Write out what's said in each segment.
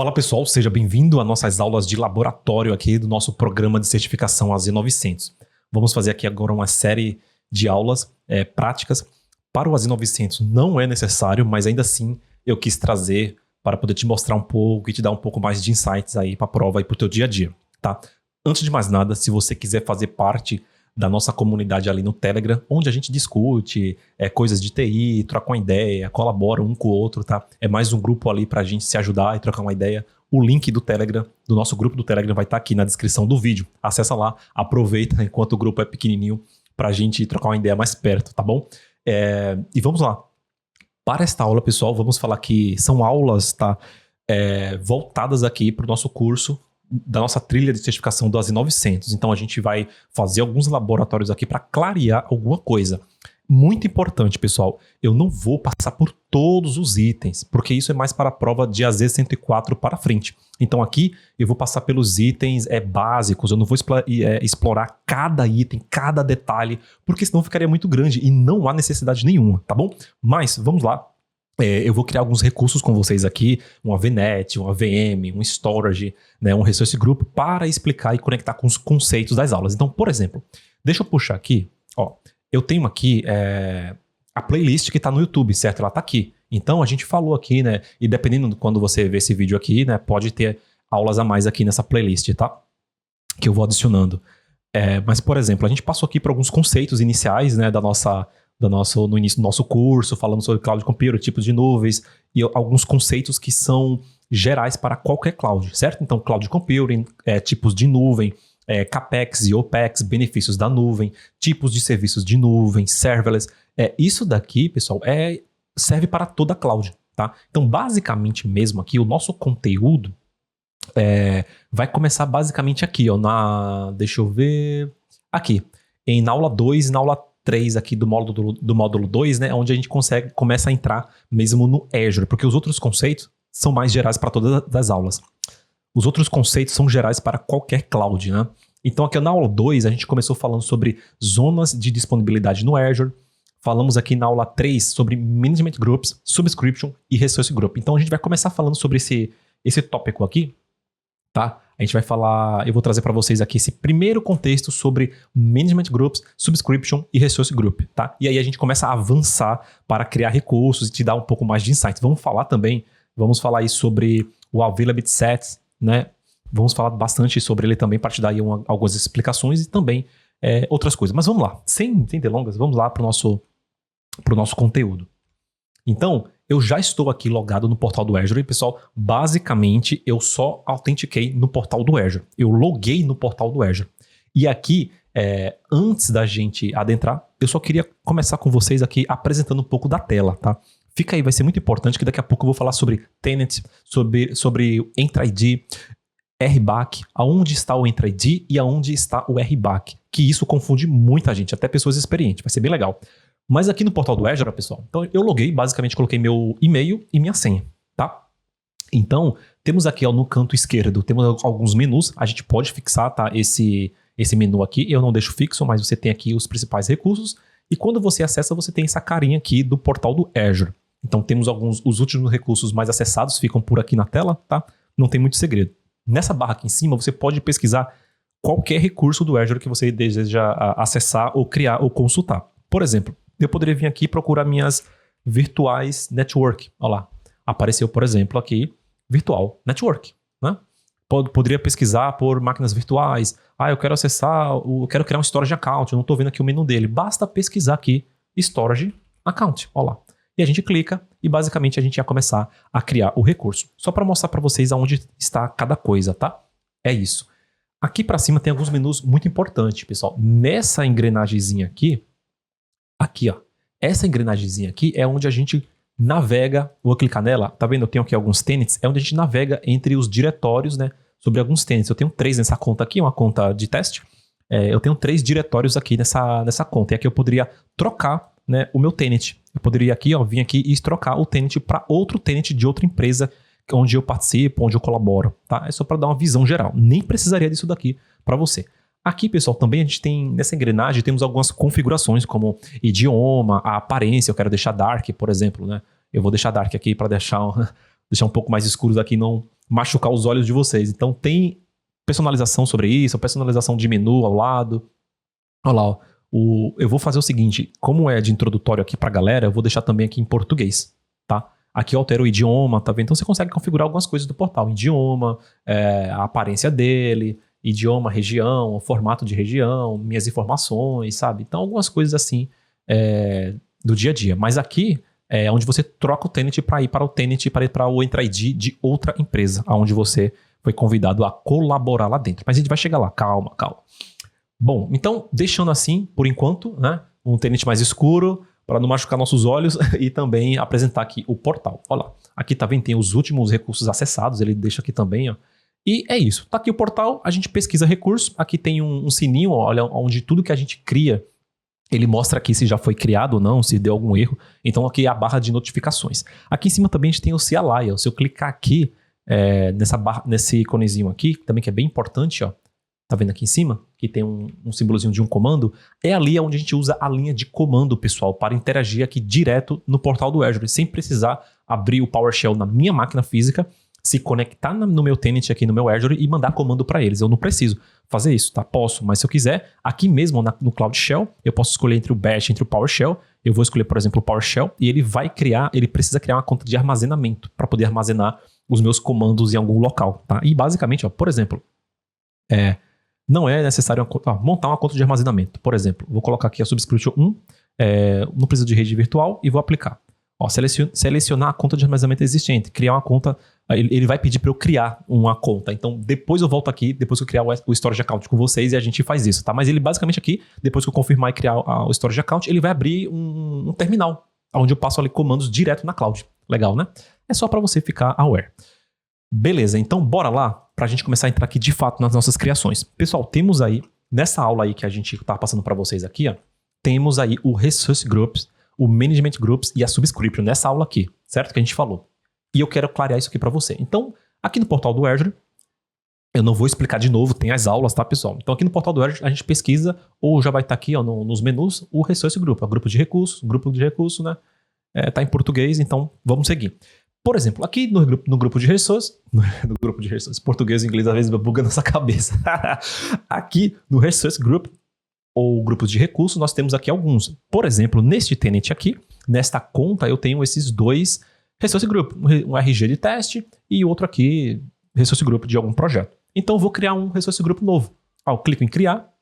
Fala pessoal, seja bem-vindo às nossas aulas de laboratório aqui do nosso programa de certificação AZ900. Vamos fazer aqui agora uma série de aulas práticas para o AZ900. Não é necessário, mas ainda assim eu quis trazer para poder te mostrar um pouco e te dar um pouco mais de insights aí para a prova e para o teu dia a dia, tá? Antes de mais nada, se você quiser fazer parte da nossa comunidade ali no Telegram, onde a gente discute coisas de TI, troca uma ideia, colabora um com o outro, tá? É mais um grupo ali pra gente se ajudar e trocar uma ideia. O link do Telegram, do nosso grupo do Telegram, vai estar aqui na descrição do vídeo. Acessa lá, aproveita enquanto o grupo é pequenininho pra gente trocar uma ideia mais perto, tá bom? E vamos lá. Para esta aula, pessoal, vamos falar que são aulas, tá? Voltadas aqui pro nosso curso da nossa trilha de certificação do AZ900. Então a gente vai fazer alguns laboratórios aqui para clarear alguma coisa. Muito importante, pessoal, eu não vou passar por todos os itens, porque isso é mais para a prova de AZ104 para frente. Então aqui eu vou passar pelos itens básicos, eu não vou explorar cada item, cada detalhe, porque senão ficaria muito grande e não há necessidade nenhuma, tá bom? Mas vamos lá. Eu vou criar alguns recursos com vocês aqui, uma VNet, uma VM, um Storage, né, um Resource Group, para explicar e conectar com os conceitos das aulas. Então, por exemplo, deixa eu puxar aqui, ó, eu tenho aqui a playlist que está no YouTube, certo? Ela está aqui. Então, a gente falou aqui, né, e dependendo de quando você ver esse vídeo aqui, né, pode ter aulas a mais aqui nessa playlist, tá? Que eu vou adicionando. Mas, por exemplo, a gente passou aqui por alguns conceitos iniciais, né, no início do nosso curso, falamos sobre cloud computing, tipos de nuvens e alguns conceitos que são gerais para qualquer cloud, certo? Então, cloud computing, tipos de nuvem, CAPEX e OPEX, benefícios da nuvem, tipos de serviços de nuvem, serverless. Isso daqui, pessoal, serve para toda a cloud, tá? Então, basicamente mesmo aqui, o nosso conteúdo vai começar basicamente aqui, ó, deixa eu ver, aqui, na aula 2 e na aula 3 aqui do módulo 2, né, onde a gente começa a entrar mesmo no Azure, porque os outros conceitos são mais gerais para todas as aulas. Os outros conceitos são gerais para qualquer cloud, né? Então aqui na aula 2 a gente começou falando sobre zonas de disponibilidade no Azure, falamos aqui na aula 3 sobre Management Groups, Subscription e Resource Group. Então a gente vai começar falando sobre esse tópico aqui, tá? A gente vai falar, eu vou trazer para vocês aqui esse primeiro contexto sobre Management Groups, Subscription e Resource Group, tá? E aí a gente começa a avançar para criar recursos e te dar um pouco mais de insights. Vamos falar aí sobre o Availability Sets, né? Vamos falar bastante sobre ele também para te dar aí algumas explicações e também outras coisas. Mas vamos lá, sem delongas, vamos lá para o nosso conteúdo. Então, eu já estou aqui logado no portal do Azure e, pessoal, basicamente eu só autentiquei no portal do Azure. Eu loguei no portal do Azure. E aqui, antes da gente adentrar, eu só queria começar com vocês aqui apresentando um pouco da tela, tá? Fica aí, vai ser muito importante que daqui a pouco eu vou falar sobre Tenant, sobre Entra ID, RBAC, aonde está o Entra ID e aonde está o RBAC, que isso confunde muita gente, até pessoas experientes, vai ser bem legal. Mas aqui no portal do Azure, pessoal, então eu loguei, basicamente coloquei meu e-mail e minha senha, tá? Então, temos aqui ó, no canto esquerdo, temos alguns menus, a gente pode fixar, tá? Esse menu aqui, eu não deixo fixo, mas você tem aqui os principais recursos, e quando você acessa, você tem essa carinha aqui do portal do Azure. Então, temos os últimos recursos mais acessados, ficam por aqui na tela, tá? Não tem muito segredo. Nessa barra aqui em cima, você pode pesquisar qualquer recurso do Azure que você deseja acessar ou criar ou consultar. Por exemplo, eu poderia vir aqui e procurar minhas virtuais network. Olha lá, apareceu, por exemplo, aqui, virtual network, né? Poderia pesquisar por máquinas virtuais. Eu quero acessar, eu quero criar um storage account, eu não estou vendo aqui o menu dele. Basta pesquisar aqui, storage account, olha lá. E a gente clica e basicamente a gente ia começar a criar o recurso. Só para mostrar para vocês aonde está cada coisa, tá? É isso. Aqui para cima tem alguns menus muito importantes, pessoal. Nessa engrenagemzinha aqui, ó, essa engrenagemzinha aqui é onde a gente navega, vou clicar nela, tá vendo? Eu tenho aqui alguns tenants, é onde a gente navega entre os diretórios, né, sobre alguns tenants. Eu tenho 3 nessa conta aqui, uma conta de teste, eu tenho 3 diretórios aqui nessa conta, e aqui eu poderia trocar, né, o meu tenant. Eu poderia aqui, ó, vir aqui e trocar o tenant para outro tenant de outra empresa onde eu participo, onde eu colaboro, tá? É só para dar uma visão geral, nem precisaria disso daqui para você. Aqui, pessoal, também a gente tem, nessa engrenagem, temos algumas configurações como idioma, a aparência, eu quero deixar dark, por exemplo, né? Eu vou deixar dark aqui para deixar um pouco mais escuros aqui, não machucar os olhos de vocês. Então tem personalização sobre isso, personalização de menu ao lado. Olha lá, ó. Eu vou fazer o seguinte, como é de introdutório aqui pra galera, eu vou deixar também aqui em português, tá? Aqui eu altero o idioma, tá vendo? Então você consegue configurar algumas coisas do portal. Idioma, a aparência dele, idioma, região, o formato de região, minhas informações, sabe? Então algumas coisas assim do dia a dia. Mas aqui é onde você troca o tenant para ir para o tenant, para ir para o Entra ID de outra empresa, onde você foi convidado a colaborar lá dentro. Mas a gente vai chegar lá, calma. Bom, então, deixando assim, por enquanto, né, um tenant mais escuro, para não machucar nossos olhos, e também apresentar aqui o portal. Olha lá, aqui tá vendo, tem os últimos recursos acessados, ele deixa aqui também, ó. E é isso, tá aqui o portal, a gente pesquisa recurso, aqui tem um sininho, ó, olha, onde tudo que a gente cria, ele mostra aqui se já foi criado ou não, se deu algum erro. Então aqui é a barra de notificações. Aqui em cima também a gente tem o CLI, ó. Se eu clicar aqui, nesse íconezinho aqui, também que é bem importante, ó. Tá vendo aqui em cima? Que tem um símbolozinho de um comando. É ali onde a gente usa a linha de comando, pessoal, para interagir aqui direto no portal do Azure, sem precisar abrir o PowerShell na minha máquina física, se conectar no meu tenant aqui no meu Azure e mandar comando para eles. Eu não preciso fazer isso, tá? Posso, mas se eu quiser, aqui mesmo no Cloud Shell, eu posso escolher entre o Bash, entre o PowerShell. Eu vou escolher, por exemplo, o PowerShell e ele precisa criar uma conta de armazenamento para poder armazenar os meus comandos em algum local, tá? E basicamente, ó, por exemplo, não é necessário montar uma conta de armazenamento. Por exemplo, vou colocar aqui a Subscription 1, não precisa de rede virtual e vou aplicar. Ó, selecionar a conta de armazenamento existente, criar uma conta, ele vai pedir para eu criar uma conta. Então, depois eu volto aqui, depois que eu criar o Storage Account com vocês e a gente faz isso, tá? Mas ele basicamente aqui, depois que eu confirmar e criar o Storage Account, ele vai abrir um terminal, onde eu passo ali comandos direto na cloud. Legal, né? É só para você ficar aware. Beleza, então bora lá para a gente começar a entrar aqui de fato nas nossas criações. Pessoal, temos aí, nessa aula aí que a gente tá passando para vocês aqui, ó, temos aí o Resource Groups, o Management Groups e a Subscription nessa aula aqui, certo? Que a gente falou. E eu quero clarear isso aqui para você. Então, aqui no portal do Azure, eu não vou explicar de novo, tem as aulas, tá, pessoal? Então, aqui no portal do Azure, a gente pesquisa, ou já vai estar aqui ó, nos menus, o Resource Group, o grupo de recursos, né? Tá em português, então vamos seguir. Por exemplo, aqui no grupo de resources, português e inglês às vezes buga nossa cabeça. Aqui no Resource Group, ou grupos de recursos, nós temos aqui alguns. Por exemplo, neste tenant aqui, nesta conta, eu tenho esses dois Resource Group, um RG de teste e outro aqui, Resource Group de algum projeto. Então, eu vou criar um Resource Group novo. Eu clico em criar.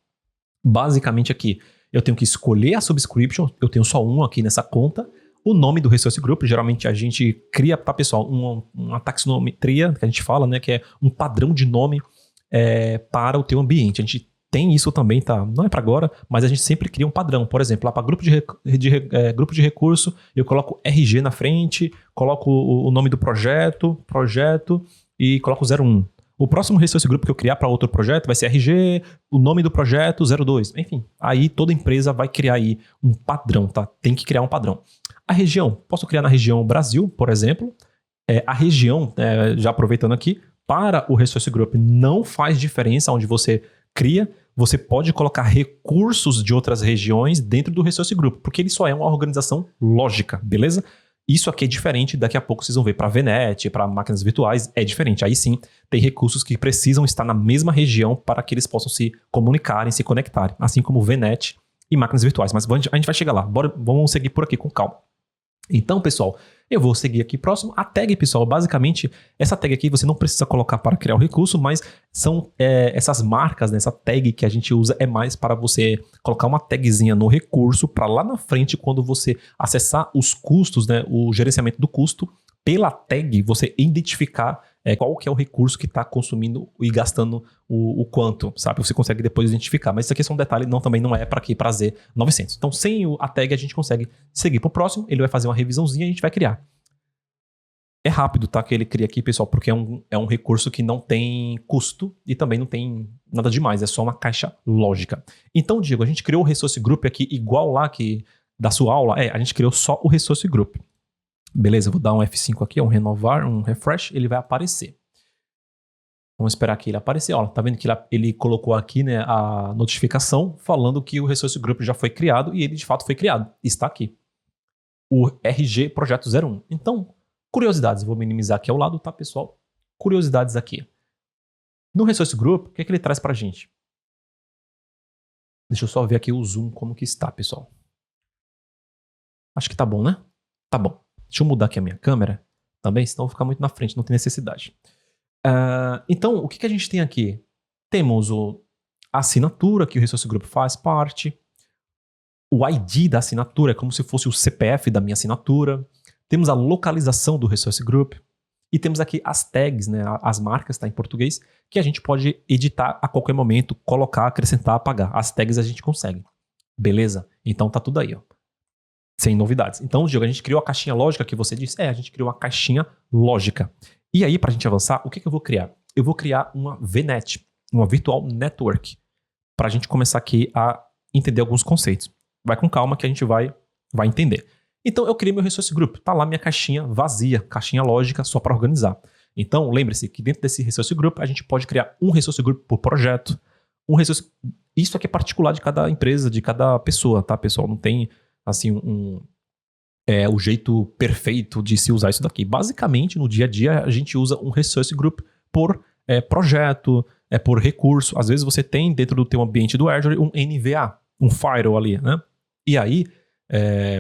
Basicamente aqui, eu tenho que escolher a subscription, eu tenho só um aqui nessa conta. O nome do Resource Group, geralmente a gente cria, tá, pessoal, uma taxonometria, que a gente fala, né, que é um padrão de nome para o teu ambiente. A gente tem isso também, tá? Não é para agora, mas a gente sempre cria um padrão. Por exemplo, lá para grupo de recurso, eu coloco RG na frente, coloco o nome do projeto e coloco 01. O próximo Resource Group que eu criar para outro projeto vai ser RG, o nome do projeto 02. Enfim, aí toda empresa vai criar aí um padrão, tá? Tem que criar um padrão. A região, posso criar na região Brasil, por exemplo. A região, já aproveitando aqui, para o Resource Group não faz diferença onde você cria. Você pode colocar recursos de outras regiões dentro do Resource Group, porque ele só é uma organização lógica, beleza? Isso aqui é diferente, daqui a pouco vocês vão ver para VNet, para máquinas virtuais, é diferente. Aí sim, tem recursos que precisam estar na mesma região para que eles possam se comunicarem, se conectarem, assim como VNet e máquinas virtuais. Mas a gente vai chegar lá, vamos seguir por aqui com calma. Então, pessoal, eu vou seguir aqui próximo. A tag, pessoal, basicamente, essa tag aqui você não precisa colocar para criar o recurso, mas são essas marcas, né? Essa tag que a gente usa é mais para você colocar uma tagzinha no recurso para lá na frente, quando você acessar os custos, né? O gerenciamento do custo, pela tag você identificar qual que é o recurso que está consumindo e gastando o quanto, sabe? Você consegue depois identificar. Mas isso aqui é só um detalhe, também não é para aqui, para Z900. Então, sem a tag, a gente consegue seguir para o próximo. Ele vai fazer uma revisãozinha e a gente vai criar. É rápido, tá? Que ele cria aqui, pessoal, porque é um recurso que não tem custo e também não tem nada demais. É só uma caixa lógica. Então, Diego, a gente criou o Resource Group aqui igual lá que da sua aula. A gente criou só o Resource Group. Beleza, eu vou dar um F5 aqui, um renovar, um refresh, ele vai aparecer. Vamos esperar que ele apareça. Ó, tá vendo que ele colocou aqui, né, a notificação falando que o Resource Group já foi criado e ele de fato foi criado. Está aqui. O RG Projeto 01. Então, curiosidades, eu vou minimizar aqui ao lado, tá, pessoal? curiosidades aqui. No Resource Group, o que ele traz pra gente? Deixa eu só ver aqui o zoom como que está, pessoal. Acho que tá bom, né? Tá bom. Deixa eu mudar aqui a minha câmera também, senão eu vou ficar muito na frente, não tem necessidade. Então, o que a gente tem aqui? Temos a assinatura que o Resource Group faz parte. O ID da assinatura é como se fosse o CPF da minha assinatura. Temos a localização do Resource Group. E temos aqui as tags, né, as marcas, tá, em português, que a gente pode editar a qualquer momento, colocar, acrescentar, apagar. As tags a gente consegue. Beleza? Então tá tudo aí, ó. Sem novidades. Então, Diego, a gente criou a caixinha lógica que você disse? A gente criou a caixinha lógica. E aí, pra gente avançar, o que eu vou criar? Eu vou criar uma VNet, uma Virtual Network, pra gente começar aqui a entender alguns conceitos. Vai com calma que a gente vai entender. Então, eu criei meu Resource Group. Tá lá minha caixinha vazia, caixinha lógica, só para organizar. Então, lembre-se que dentro desse Resource Group, a gente pode criar um Resource Group por projeto. Isso aqui é particular de cada empresa, de cada pessoa, tá, pessoal? Não tem, assim, o jeito perfeito de se usar isso daqui. Basicamente, no dia a dia, a gente usa um Resource Group por projeto, por recurso. Às vezes, você tem dentro do teu ambiente do Azure um NVA, um firewall ali, né? E aí,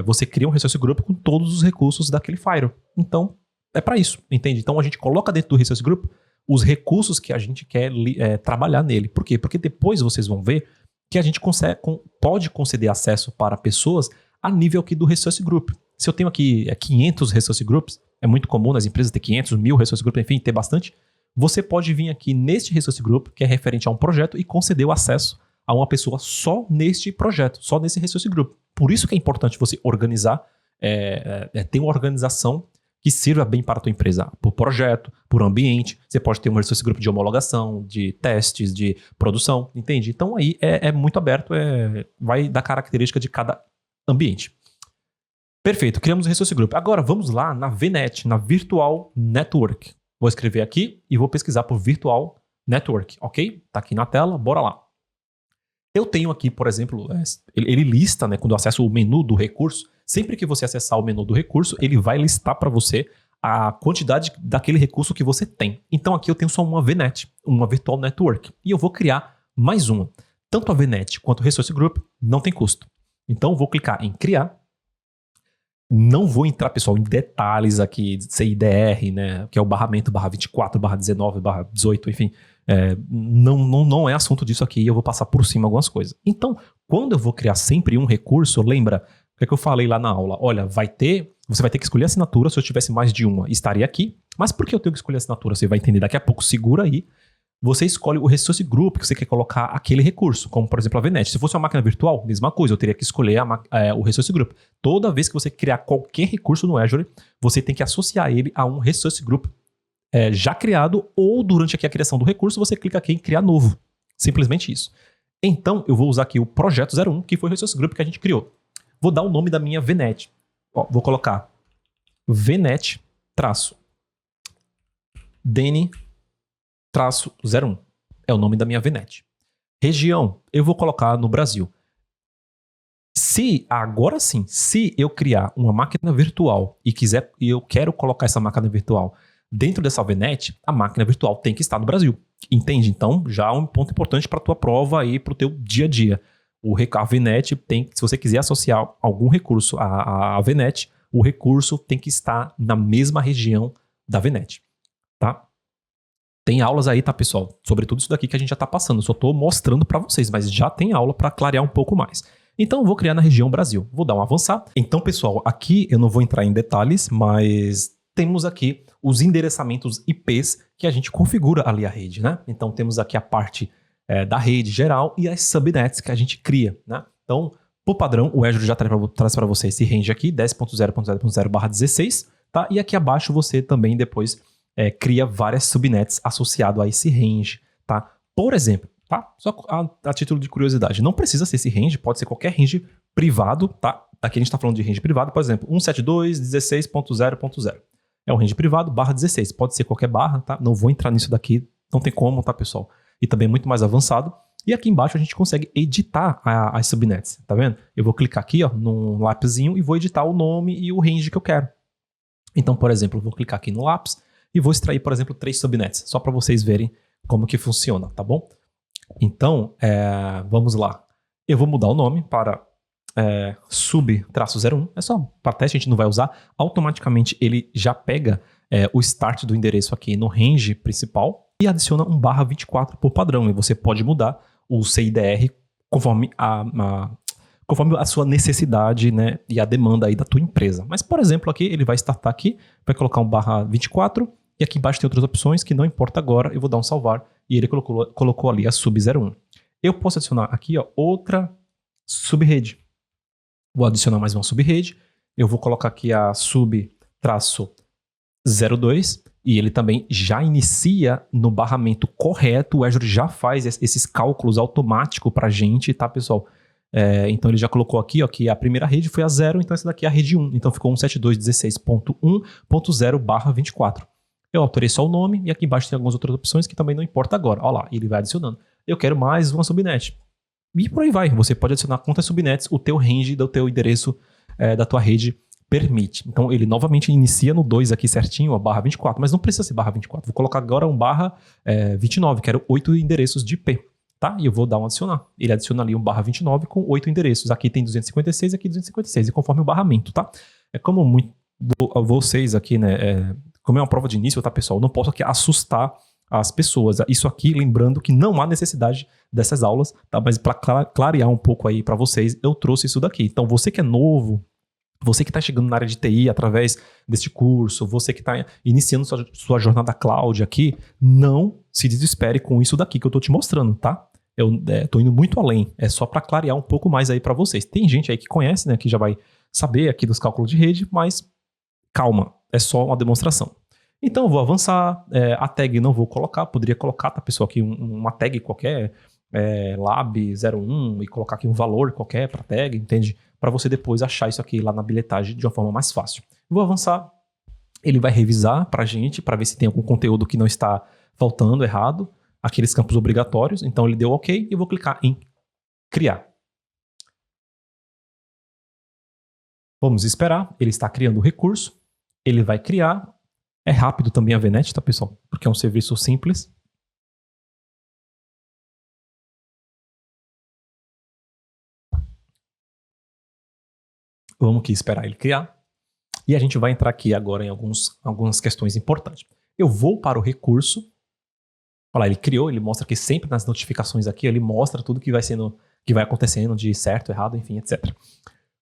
você cria um Resource Group com todos os recursos daquele firewall. Então, é para isso, entende? Então, a gente coloca dentro do Resource Group os recursos que a gente quer trabalhar nele. Por quê? Porque depois vocês vão ver que a gente pode conceder acesso para pessoas a nível aqui do Resource Group. Se eu tenho aqui 500 Resource Groups, é muito comum nas empresas ter 500, 1000 Resource Groups, enfim, ter bastante. Você pode vir aqui neste Resource Group, que é referente a um projeto, e conceder o acesso a uma pessoa só neste projeto, só nesse Resource Group. Por isso que é importante você organizar, ter uma organização que sirva bem para a tua empresa, por projeto, por ambiente. Você pode ter um Resource Group de homologação, de testes, de produção, entende? Então aí é muito aberto, vai dar característica de cada ambiente. Perfeito, criamos o Resource Group. Agora vamos lá na VNet, na Virtual Network. Vou escrever aqui e vou pesquisar por Virtual Network, ok? Tá aqui na tela, bora lá. Eu tenho aqui, por exemplo, ele lista, né, quando eu acesso o menu do recurso, sempre que você acessar o menu do recurso, ele vai listar para você a quantidade daquele recurso que você tem. Então aqui eu tenho só uma VNet, uma Virtual Network, e eu vou criar mais uma. Tanto a VNet quanto o Resource Group não tem custo. Então eu vou clicar em criar. Não vou entrar, pessoal, em detalhes aqui de CIDR, né, que é o barramento /24, /19, /18, enfim. Não é assunto disso aqui, eu vou passar por cima algumas coisas. Então, quando eu vou criar sempre um recurso, lembra o que eu falei lá na aula? Olha, você vai ter que escolher a assinatura. Se eu tivesse mais de uma, estaria aqui. Mas por que eu tenho que escolher a assinatura? Você vai entender daqui a pouco, segura aí. Você escolhe o Resource Group que você quer colocar aquele recurso, como por exemplo a VNet. Se fosse uma máquina virtual, mesma coisa, eu teria que escolher o Resource Group. Toda vez que você criar qualquer recurso no Azure, você tem que associar ele a um Resource Group já criado, ou durante aqui a criação do recurso, você clica aqui em criar novo. Simplesmente isso. Então, eu vou usar aqui o projeto 01, que foi o Resource Group que a gente criou. Vou dar o nome da minha VNet. Vou colocar VNet-DN-01. É o nome da minha VNet. Região, eu vou colocar no Brasil. Agora sim, se eu criar uma máquina virtual e eu quero colocar essa máquina virtual dentro dessa VNet, a máquina virtual tem que estar no Brasil. Entende? Então, já é um ponto importante para a tua prova e para o teu dia a dia. A VNet se você quiser associar algum recurso à VNet, o recurso tem que estar na mesma região da VNet. Tá? Tem aulas aí, tá, pessoal? Sobre tudo isso daqui que a gente já está passando. Só estou mostrando para vocês, mas já tem aula para clarear um pouco mais. Então, eu vou criar na região Brasil. Vou dar um avançar. Então, pessoal, aqui eu não vou entrar em detalhes, mas temos aqui os endereçamentos IPs que a gente configura ali a rede, né? Então, temos aqui a parte da rede geral e as subnets que a gente cria, né? Então, por padrão, o Azure já traz para você esse range aqui, 10.0.0.0/16, tá? E aqui abaixo você também depois cria várias subnets associado a esse range, tá? Por exemplo, tá? Só a título de curiosidade, não precisa ser esse range, pode ser qualquer range privado, tá? Aqui a gente está falando de range privado, por exemplo, 172.16.0.0. É um range privado, /16. Pode ser qualquer barra, tá? Não vou entrar nisso daqui, não tem como, tá, pessoal? E também é muito mais avançado. E aqui embaixo a gente consegue editar as subnets, tá vendo? Eu vou clicar aqui, ó, num lápisinho e vou editar o nome e o range que eu quero. Então, por exemplo, eu vou clicar aqui no lápis e vou extrair, por exemplo, 3 subnets, só para vocês verem como que funciona, tá bom? Então, vamos lá. Eu vou mudar o nome para sub-01, é só para teste, a gente não vai usar. Automaticamente ele já pega o start do endereço aqui no range principal e adiciona um /24 por padrão. E você pode mudar o CIDR conforme a sua necessidade, né, e a demanda aí da tua empresa. Mas, por exemplo, aqui ele vai startar aqui, vai colocar um /24 e aqui embaixo tem outras opções que não importa agora, eu vou dar um salvar e ele colocou ali a sub-01. Eu posso adicionar aqui outra subrede. Vou adicionar mais uma subrede, eu vou colocar aqui a sub-02 e ele também já inicia no barramento correto, o Azure já faz esses cálculos automáticos para a gente, tá, pessoal? Então ele já colocou aqui, ó, que a primeira rede foi a 0, então essa daqui é a rede 1. Então ficou 172.16.1.0/24. Eu alterei só o nome e aqui embaixo tem algumas outras opções que também não importa agora. Olha lá, ele vai adicionando. Eu quero mais uma subnet. E por aí vai. Você pode adicionar quantas subnets o teu range do teu endereço da tua rede permite. Então ele novamente inicia no 2 aqui certinho, a /24, mas não precisa ser /24. Vou colocar agora um /29, quero 8 endereços de IP. Tá? E eu vou dar um adicionar. Ele adiciona ali um /29 com 8 endereços. Aqui tem 256, aqui 256. E conforme o barramento, tá? É como vocês aqui, né? Como é uma prova de início, tá, pessoal? Eu não posso aqui assustar as pessoas. Isso aqui, lembrando que não há necessidade dessas aulas, tá? Mas para clarear um pouco aí para vocês, eu trouxe isso daqui. Então, você que é novo, você que está chegando na área de TI através deste curso, você que está iniciando sua jornada cloud aqui, não se desespere com isso daqui que eu estou te mostrando, tá? Eu estou indo muito além, é só para clarear um pouco mais aí para vocês. Tem gente aí que conhece, né, que já vai saber aqui dos cálculos de rede, mas calma, é só uma demonstração. Então eu vou avançar, a tag não vou colocar, poderia colocar, tá, pessoal, aqui uma tag qualquer, lab01 e colocar aqui um valor qualquer para tag, entende? Para você depois achar isso aqui lá na bilhetagem de uma forma mais fácil. Vou avançar, ele vai revisar para a gente, para ver se tem algum conteúdo que não está faltando, errado, aqueles campos obrigatórios. Então ele deu OK e eu vou clicar em criar. Vamos esperar, ele está criando o recurso, ele vai criar. É rápido também a VNet, tá, pessoal? Porque é um serviço simples. Vamos aqui esperar ele criar. E a gente vai entrar aqui agora em algumas questões importantes. Eu vou para o recurso. Olha lá, ele criou, ele mostra que sempre nas notificações aqui, ele mostra tudo que vai acontecendo de certo, errado, enfim, etc.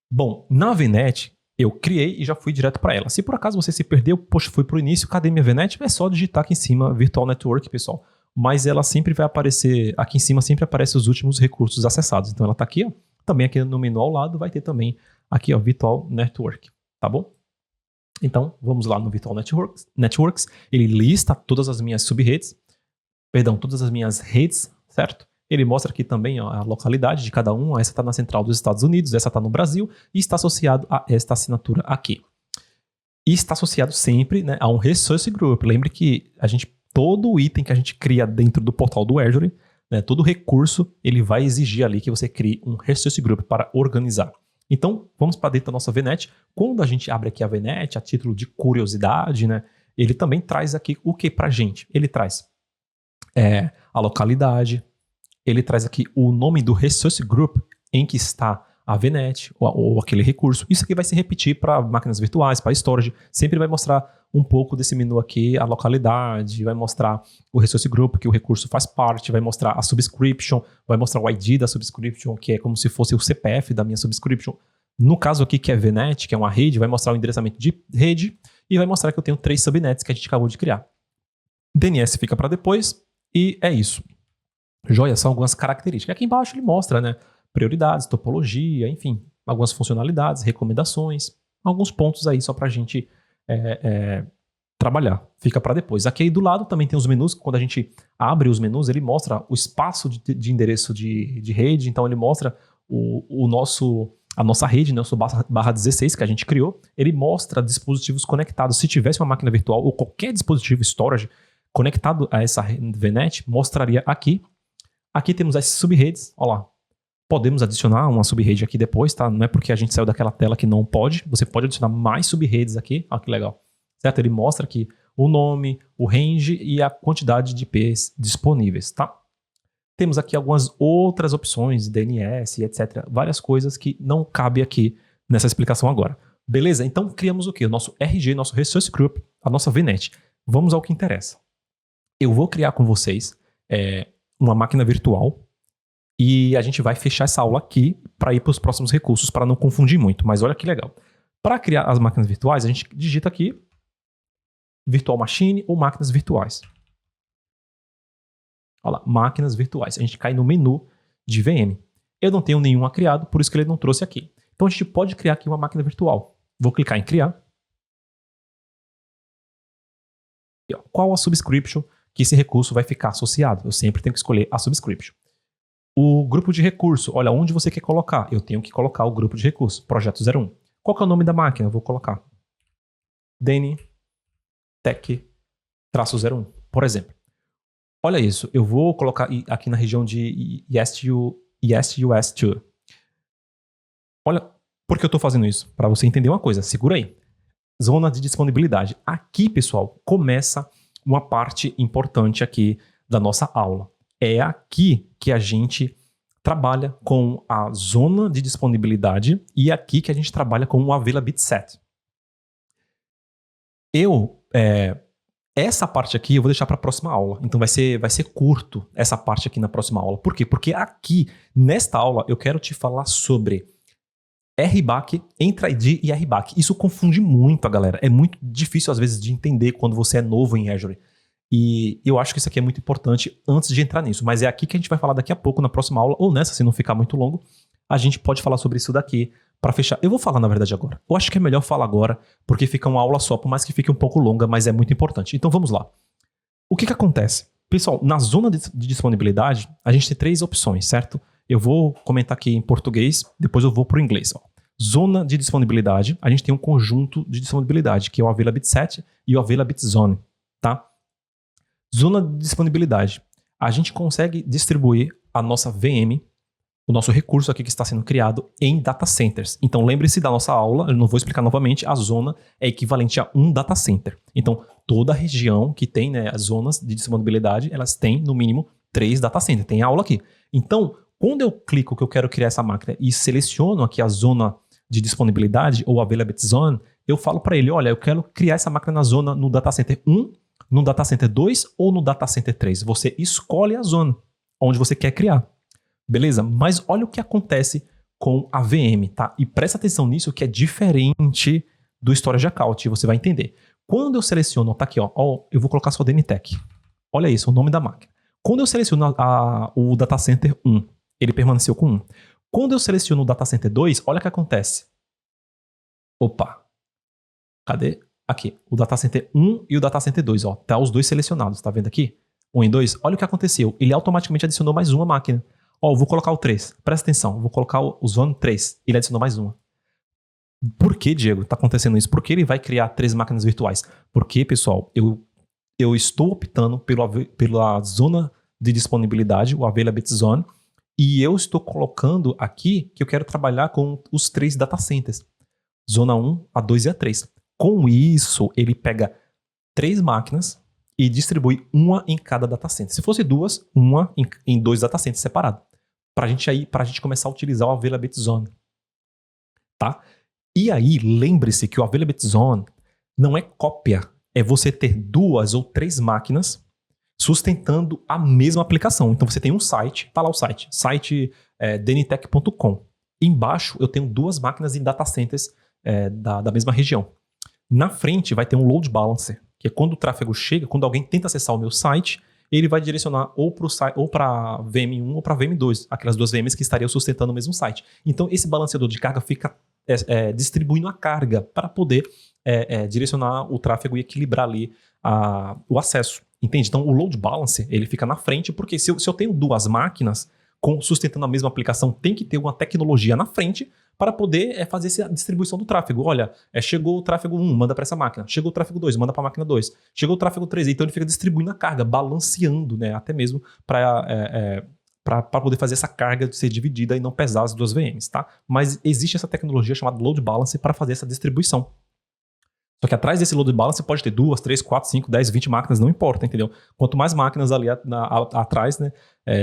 Bom, na VNet, eu criei e já fui direto para ela. Se por acaso você se perdeu, poxa, fui para o início, cadê minha VNet? É só digitar aqui em cima, Virtual Network, pessoal. Mas ela sempre vai aparecer, aqui em cima sempre aparecem os últimos recursos acessados. Então ela está aqui, ó. Também aqui no menu ao lado vai ter também aqui, ó, Virtual Network, tá bom? Então, vamos lá no Virtual Networks. Ele lista todas as minhas subredes, todas as minhas redes, certo? Ele mostra aqui também, ó, a localidade de cada um. Essa está na central dos Estados Unidos, essa está no Brasil e está associado a esta assinatura aqui. E está associado sempre, né, a um Resource Group. Lembre que todo o item que a gente cria dentro do portal do Azure, né, todo recurso, ele vai exigir ali que você crie um Resource Group para organizar. Então, vamos para dentro da nossa VNet. Quando a gente abre aqui a VNet, a título de curiosidade, né, ele também traz aqui o que para a gente? Ele traz a localidade, ele traz aqui o nome do Resource Group em que está a VNet ou aquele recurso. Isso aqui vai se repetir para máquinas virtuais, para storage. Sempre vai mostrar um pouco desse menu aqui, a localidade, vai mostrar o Resource Group, que o recurso faz parte, vai mostrar a subscription, vai mostrar o ID da subscription, que é como se fosse o CPF da minha subscription. No caso aqui, que é VNet, que é uma rede, vai mostrar o endereçamento de rede e vai mostrar que eu tenho 3 subnets que a gente acabou de criar. DNS fica para depois e é isso. Joia, são algumas características. Aqui embaixo ele mostra, né, prioridades, topologia, enfim, algumas funcionalidades, recomendações, alguns pontos aí só para a gente trabalhar. Fica para depois. Aqui aí do lado também tem os menus. Quando a gente abre os menus, ele mostra o espaço de endereço de rede. Então ele mostra a nossa rede, nosso /16 que a gente criou. Ele mostra dispositivos conectados. Se tivesse uma máquina virtual ou qualquer dispositivo storage conectado a essa VNet, mostraria aqui. Aqui temos as subredes, olha lá. Podemos adicionar uma subrede aqui depois, tá? Não é porque a gente saiu daquela tela que não pode. Você pode adicionar mais subredes aqui. Olha que legal. Certo? Ele mostra aqui o nome, o range e a quantidade de IPs disponíveis, tá? Temos aqui algumas outras opções, DNS, etc. Várias coisas que não cabe aqui nessa explicação agora. Beleza? Então criamos o quê? O nosso RG, nosso Resource Group, a nossa VNet. Vamos ao que interessa. Eu vou criar com vocês uma máquina virtual e a gente vai fechar essa aula aqui para ir para os próximos recursos, para não confundir muito. Mas olha que legal. Para criar as máquinas virtuais, a gente digita aqui Virtual Machine ou máquinas virtuais. Olha lá, máquinas virtuais. A gente cai no menu de VM. Eu não tenho nenhuma criado, por isso que ele não trouxe aqui. Então a gente pode criar aqui uma máquina virtual. Vou clicar em criar. E, ó, qual a subscription que esse recurso vai ficar associado? Eu sempre tenho que escolher a subscription. O grupo de recurso, olha, onde você quer colocar? Eu tenho que colocar o grupo de recurso, projeto 01. Qual que é o nome da máquina? Eu vou colocar DN Tech-01, por exemplo. Olha isso, eu vou colocar aqui na região de EST-US2. Olha, por que eu estou fazendo isso? Para você entender uma coisa, segura aí. Zona de disponibilidade. Aqui, pessoal, começa uma parte importante aqui da nossa aula. É aqui que a gente trabalha com a zona de disponibilidade e aqui que a gente trabalha com o Availability Set. Essa parte aqui eu vou deixar para a próxima aula. Então vai ser curto essa parte aqui na próxima aula. Por quê? Porque aqui, nesta aula, eu quero te falar sobre RBAC, Entra-ID e RBAC. Isso confunde muito a galera. É muito difícil, às vezes, de entender quando você é novo em Azure. E eu acho que isso aqui é muito importante antes de entrar nisso. Mas é aqui que a gente vai falar daqui a pouco, na próxima aula, ou nessa, se não ficar muito longo, a gente pode falar sobre isso daqui para fechar. Eu vou falar, na verdade, agora. Eu acho que é melhor falar agora, porque fica uma aula só, por mais que fique um pouco longa, mas é muito importante. Então vamos lá. O que acontece? Pessoal, na zona de disponibilidade, a gente tem 3 opções, certo? Eu vou comentar aqui em português, depois eu vou para o inglês. Ó. Zona de disponibilidade, a gente tem um conjunto de disponibilidade, que é o Availability Set e o Availability Zone, tá? Zona de disponibilidade. A gente consegue distribuir a nossa VM, o nosso recurso aqui que está sendo criado em data centers. Então lembre-se da nossa aula, eu não vou explicar novamente, a zona é equivalente a um data center. Então toda região que tem, né, as zonas de disponibilidade, elas têm no mínimo 3 data centers. Tem aula aqui. Então quando eu clico que eu quero criar essa máquina e seleciono aqui a zona de disponibilidade ou Availability Zone, eu falo para ele, olha, eu quero criar essa máquina na zona no data center 1, no data center 2 ou no data center 3. Você escolhe a zona onde você quer criar. Beleza? Mas olha o que acontece com a VM, tá? E presta atenção nisso que é diferente do Storage Account, você vai entender. Quando eu seleciono, tá aqui, ó, eu vou colocar só DNTech. Olha isso, o nome da máquina. Quando eu seleciono o data center 1, ele permaneceu com 1. Quando eu seleciono o data center 2, olha o que acontece. Opa. Cadê? Aqui, o data center 1 e o data center 2, ó, tá os dois selecionados, tá vendo aqui? 1 e 2, olha o que aconteceu, ele automaticamente adicionou mais uma máquina. Ó, eu vou colocar o 3, presta atenção, vou colocar o Zone 3, ele adicionou mais uma. Por que, Diego, tá acontecendo isso? Por que ele vai criar 3 máquinas virtuais? Porque, pessoal, eu estou optando pela zona de disponibilidade, o Availability Zone, e eu estou colocando aqui que eu quero trabalhar com os 3 data centers, Zona 1, a 2 e a 3. Com isso, ele pega 3 máquinas e distribui uma em cada data center. Se fosse 2, uma em 2 data centers separados. Para a gente começar a utilizar o Availability Zone. Tá? E aí, lembre-se que o Availability Zone não é cópia. É você ter 2 ou 3 máquinas sustentando a mesma aplicação. Então você tem um site, tá lá o site dntech.com. Embaixo eu tenho 2 máquinas em data centers da mesma região. Na frente vai ter um load balancer, que é quando o tráfego chega, quando alguém tenta acessar o meu site, ele vai direcionar ou para VM1 ou para VM2, aquelas 2 VMs que estariam sustentando o mesmo site. Então esse balanceador de carga fica distribuindo a carga para poder direcionar o tráfego e equilibrar ali o acesso. Entende? Então o load balancer ele fica na frente, porque se eu tenho 2 máquinas sustentando a mesma aplicação, tem que ter uma tecnologia na frente para poder fazer essa distribuição do tráfego. Olha, chegou o tráfego 1, manda para essa máquina. Chegou o tráfego 2, manda para a máquina 2. Chegou o tráfego 3, então ele fica distribuindo a carga, balanceando, né, até mesmo para poder fazer essa carga ser dividida e não pesar as 2 VMs, tá? Mas existe essa tecnologia chamada load balancer para fazer essa distribuição. Só que atrás desse load balance você pode ter 2, 3, 4, 5, 10, 20 máquinas, não importa, entendeu? Quanto mais máquinas ali atrás, né,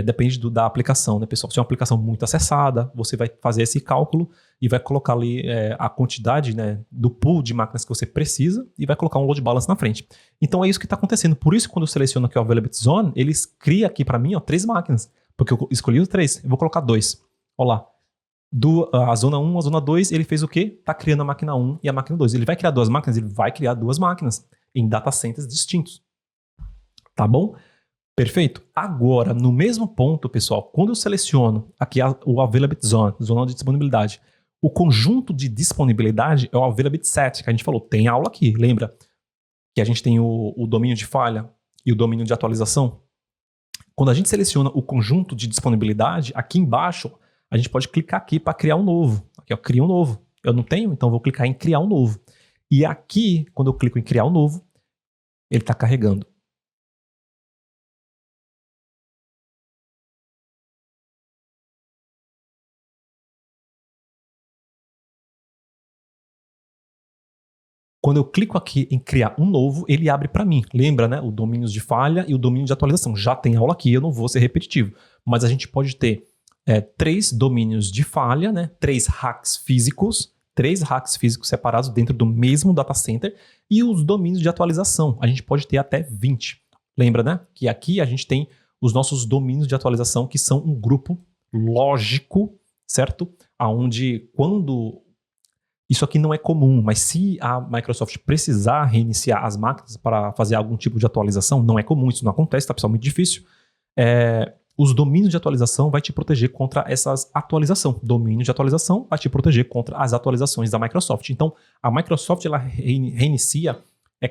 depende da aplicação, né, pessoal? Se é uma aplicação muito acessada, você vai fazer esse cálculo e vai colocar ali a quantidade, né, do pool de máquinas que você precisa e vai colocar um load balance na frente. Então é isso que está acontecendo. Por isso, quando eu seleciono aqui o Availability Zone, eles criam aqui para mim 3 máquinas, porque eu escolhi os 3. Eu vou colocar 2. Olha lá. A zona 1, a zona 2, ele fez o quê? Está criando a máquina 1 e a máquina 2. Ele vai criar 2 máquinas? Ele vai criar 2 máquinas em data centers distintos. Tá bom? Perfeito. Agora, no mesmo ponto, pessoal, quando eu seleciono aqui o Availability Zone, zona de disponibilidade, o conjunto de disponibilidade é o Availability Set, que a gente falou. Tem aula aqui, lembra? Que a gente tem o domínio de falha e o domínio de atualização. Quando a gente seleciona o conjunto de disponibilidade, aqui embaixo, a gente pode clicar aqui para criar um novo. Aqui, ó, cria um novo. Eu não tenho, então eu vou clicar em criar um novo. E aqui, quando eu clico em criar um novo, ele está carregando. Quando eu clico aqui em criar um novo, ele abre para mim. Lembra, né? O domínio de falha e o domínio de atualização. Já tem aula aqui, eu não vou ser repetitivo. Mas a gente pode ter 3 domínios de falha, né? 3 hacks físicos separados dentro do mesmo data center e os domínios de atualização. A gente pode ter até 20. Lembra, né? Que aqui a gente tem os nossos domínios de atualização, que são um grupo lógico, certo? Aonde quando... Isso aqui não é comum, mas se a Microsoft precisar reiniciar as máquinas para fazer algum tipo de atualização, não é comum, isso não acontece, tá, pessoal? Muito difícil. Os domínios de atualização vai te proteger contra essas atualizações. Domínio de atualização vai te proteger contra as atualizações da Microsoft. Então, a Microsoft ela reinicia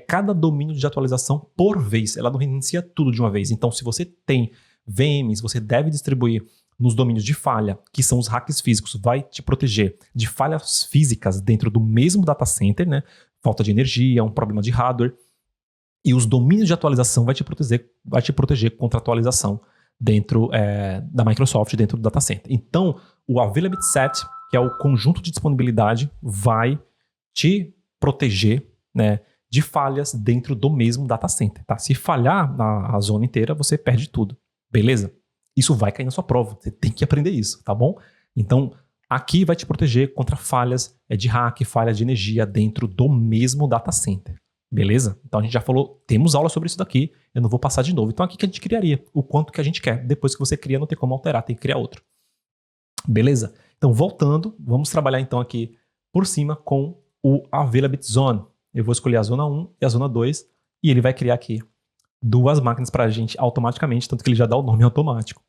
cada domínio de atualização por vez. Ela não reinicia tudo de uma vez. Então, se você tem VMs, você deve distribuir nos domínios de falha, que são os hacks físicos, vai te proteger de falhas físicas dentro do mesmo data center, né? Falta de energia, um problema de hardware. E os domínios de atualização vai te proteger contra atualização dentro da Microsoft, dentro do data center. Então, o Availability Set, que é o conjunto de disponibilidade, vai te proteger, né, de falhas dentro do mesmo data center. Tá? Se falhar na zona inteira, você perde tudo. Beleza? Isso vai cair na sua prova. Você tem que aprender isso, tá bom? Então, aqui vai te proteger contra falhas de hack, falha de energia dentro do mesmo data center. Beleza? Então a gente já falou, temos aula sobre isso daqui, eu não vou passar de novo. Então aqui que a gente criaria, o quanto que a gente quer. Depois que você cria, não tem como alterar, tem que criar outro. Beleza? Então voltando, vamos trabalhar então aqui por cima com o Availability Zone. Eu vou escolher a zona 1 e a zona 2 e ele vai criar aqui 2 máquinas para a gente automaticamente, tanto que ele já dá o nome automático.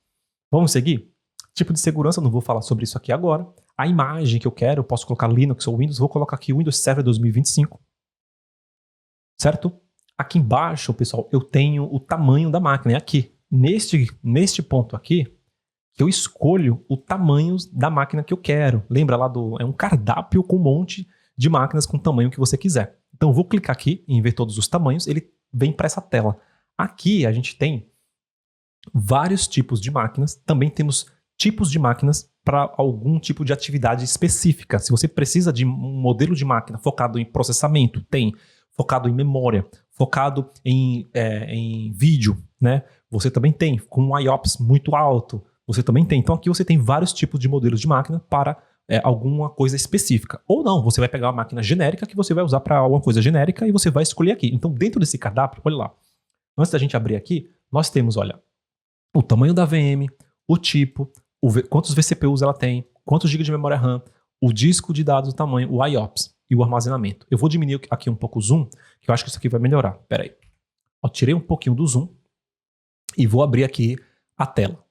Vamos seguir? Tipo de segurança, eu não vou falar sobre isso aqui agora. A imagem que eu quero, eu posso colocar Linux ou Windows, vou colocar aqui Windows Server 2025. Certo? Aqui embaixo, pessoal, eu tenho o tamanho da máquina. É aqui, neste ponto aqui, que eu escolho o tamanho da máquina que eu quero. Lembra lá é um cardápio com um monte de máquinas com o tamanho que você quiser. Então eu vou clicar aqui em ver todos os tamanhos, ele vem para essa tela. Aqui a gente tem vários tipos de máquinas, também temos tipos de máquinas para algum tipo de atividade específica. Se você precisa de um modelo de máquina focado em processamento, tem. Focado em memória, focado em vídeo, né? Você também tem, com um IOPS muito alto, você também tem. Então aqui você tem vários tipos de modelos de máquina para alguma coisa específica. Ou não, você vai pegar uma máquina genérica que você vai usar para alguma coisa genérica e você vai escolher aqui. Então dentro desse cardápio, olha lá, antes da gente abrir aqui, nós temos, olha, o tamanho da VM, o tipo, quantos vCPUs ela tem, quantos GB de memória RAM, o disco de dados do tamanho, o IOPS. E o armazenamento. Eu vou diminuir aqui um pouco o zoom, que eu acho que isso aqui vai melhorar. Pera aí. Ó, tirei um pouquinho do zoom e vou abrir aqui a tela.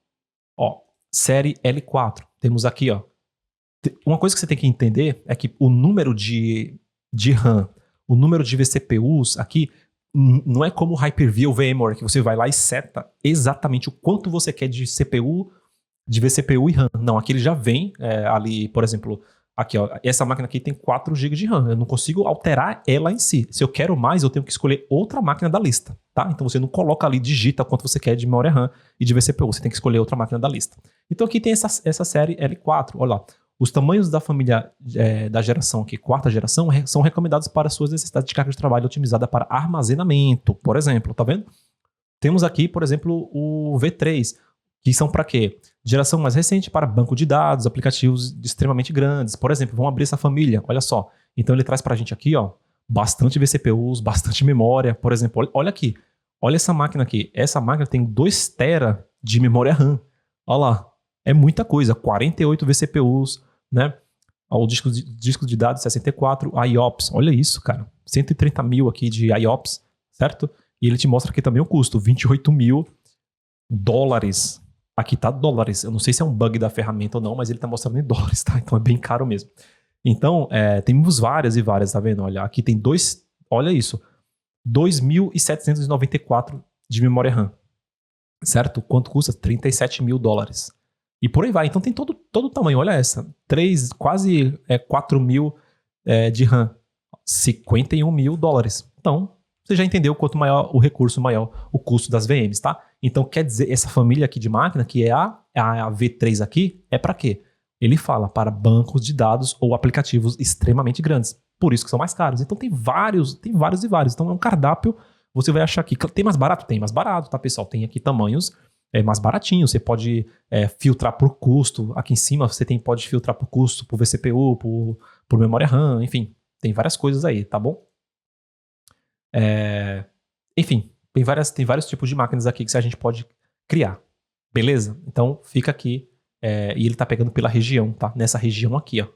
Ó, série L4. Temos aqui, ó. Uma coisa que você tem que entender é que o número de RAM, o número de vCPUs aqui, não é como o Hyper-V ou VMware, que você vai lá e seta exatamente o quanto você quer de CPU, de vCPU e RAM. Não, aqui ele já vem ali, por exemplo... Aqui, ó, essa máquina aqui tem 4 GB de RAM. Eu não consigo alterar ela em si. Se eu quero mais, eu tenho que escolher outra máquina da lista, tá? Então você não coloca ali, digita quanto você quer de memória RAM e de vCPU. Você tem que escolher outra máquina da lista. Então aqui tem essa série L4. Olha lá. Os tamanhos da família da geração aqui, quarta geração, são recomendados para suas necessidades de carga de trabalho otimizada para armazenamento, por exemplo, tá vendo? Temos aqui, por exemplo, o V3, que são para quê? Geração mais recente para banco de dados, aplicativos extremamente grandes. Por exemplo, vamos abrir essa família, olha só. Então ele traz para a gente aqui, ó, bastante vCPUs, bastante memória. Por exemplo, olha aqui, olha essa máquina aqui. Essa máquina tem 2 TB de memória RAM. Olha lá, é muita coisa, 48 vCPUs, né? O disco de dados 64 IOPS, olha isso, cara. 130 mil aqui de IOPS, certo? E ele te mostra aqui também o custo, 28 mil dólares. Aqui tá dólares. Eu não sei se é um bug da ferramenta ou não, mas ele tá mostrando em dólares, tá? Então é bem caro mesmo. Então, temos várias e várias, tá vendo? Olha, aqui tem olha isso, 2.794 de memória RAM, certo? Quanto custa? 37 mil dólares. E por aí vai. Então tem todo o tamanho. Olha essa. Quase 4 mil de RAM. 51 mil dólares. Então, você já entendeu quanto maior o recurso, maior o custo das VMs, tá? Então, quer dizer, essa família aqui de máquina, que é a V3 aqui, é para quê? Ele fala para bancos de dados ou aplicativos extremamente grandes. Por isso que são mais caros. Então, tem vários e vários. Então, é um cardápio. Você vai achar aqui. Tem mais barato? Tem mais barato, tá, pessoal? Tem aqui tamanhos mais baratinho, você pode filtrar por custo, aqui em cima você pode filtrar por custo, por vCPU, por memória RAM, enfim, tem várias coisas aí, tá bom? Enfim, tem vários tipos de máquinas aqui que a gente pode criar, beleza? Então fica aqui, e ele tá pegando pela região, tá? Nessa região aqui, ó,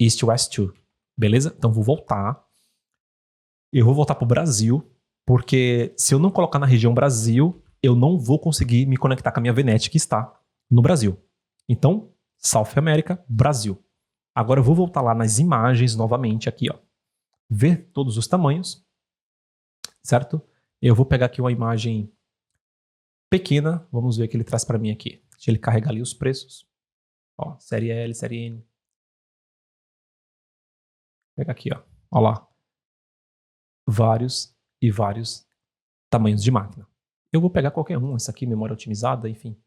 East West 2, beleza? Então eu vou voltar pro Brasil, porque se eu não colocar na região Brasil, eu não vou conseguir me conectar com a minha VNet que está no Brasil. Então, South America, Brasil. Agora eu vou voltar lá nas imagens novamente aqui, ó. Ver todos os tamanhos, certo? Eu vou pegar aqui uma imagem pequena. Vamos ver o que ele traz para mim aqui. Deixa ele carregar ali os preços. Ó, série L, série N. Pega aqui, ó. Ó lá. Vários e vários tamanhos de máquina. Eu vou pegar qualquer um, essa aqui, memória otimizada, enfim,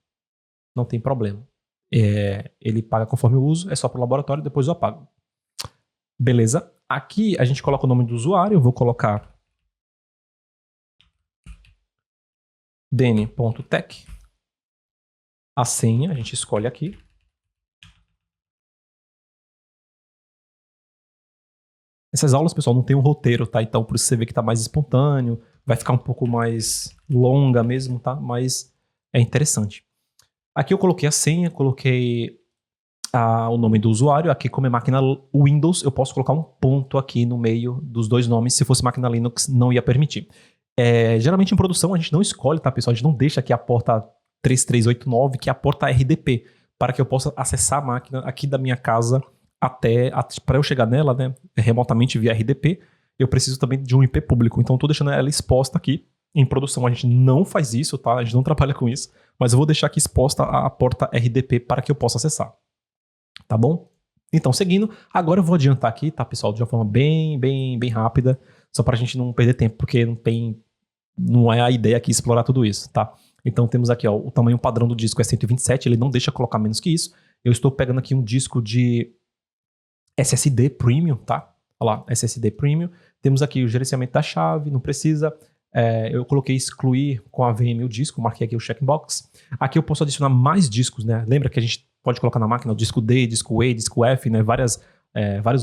não tem problema. Ele paga conforme eu uso, é só para o laboratório, depois eu apago. Beleza? Aqui a gente coloca o nome do usuário, eu vou colocar dene.tech. A senha, a gente escolhe aqui. Essas aulas, pessoal, não tem um roteiro, tá? Então, por isso você vê que tá mais espontâneo, vai ficar um pouco mais longa mesmo, tá? Mas é interessante. Aqui eu coloquei a senha, coloquei o nome do usuário. Aqui, como é máquina Windows, eu posso colocar um ponto aqui no meio dos dois nomes. Se fosse máquina Linux, não ia permitir. Geralmente em produção a gente não escolhe, tá, pessoal? A gente não deixa aqui a porta 3389, que é a porta RDP, para que eu possa acessar a máquina aqui da minha casa para eu chegar nela, né, remotamente via RDP, eu preciso também de um IP público. Então eu tô deixando ela exposta aqui. Em produção a gente não faz isso, tá? A gente não trabalha com isso, mas eu vou deixar aqui exposta a porta RDP para que eu possa acessar. Tá bom? Então, seguindo, agora eu vou adiantar aqui, tá, pessoal, de uma forma bem rápida, só pra gente não perder tempo, porque não é a ideia aqui explorar tudo isso, tá? Então temos aqui, ó, o tamanho padrão do disco é 127, ele não deixa colocar menos que isso. Eu estou pegando aqui um disco de SSD Premium, tá? Olha lá, SSD Premium. Temos aqui o gerenciamento da chave, não precisa. Eu coloquei excluir com a VM o disco, marquei aqui o checkbox. Aqui eu posso adicionar mais discos, né? Lembra que a gente pode colocar na máquina o disco D, disco E, disco F, né? Vários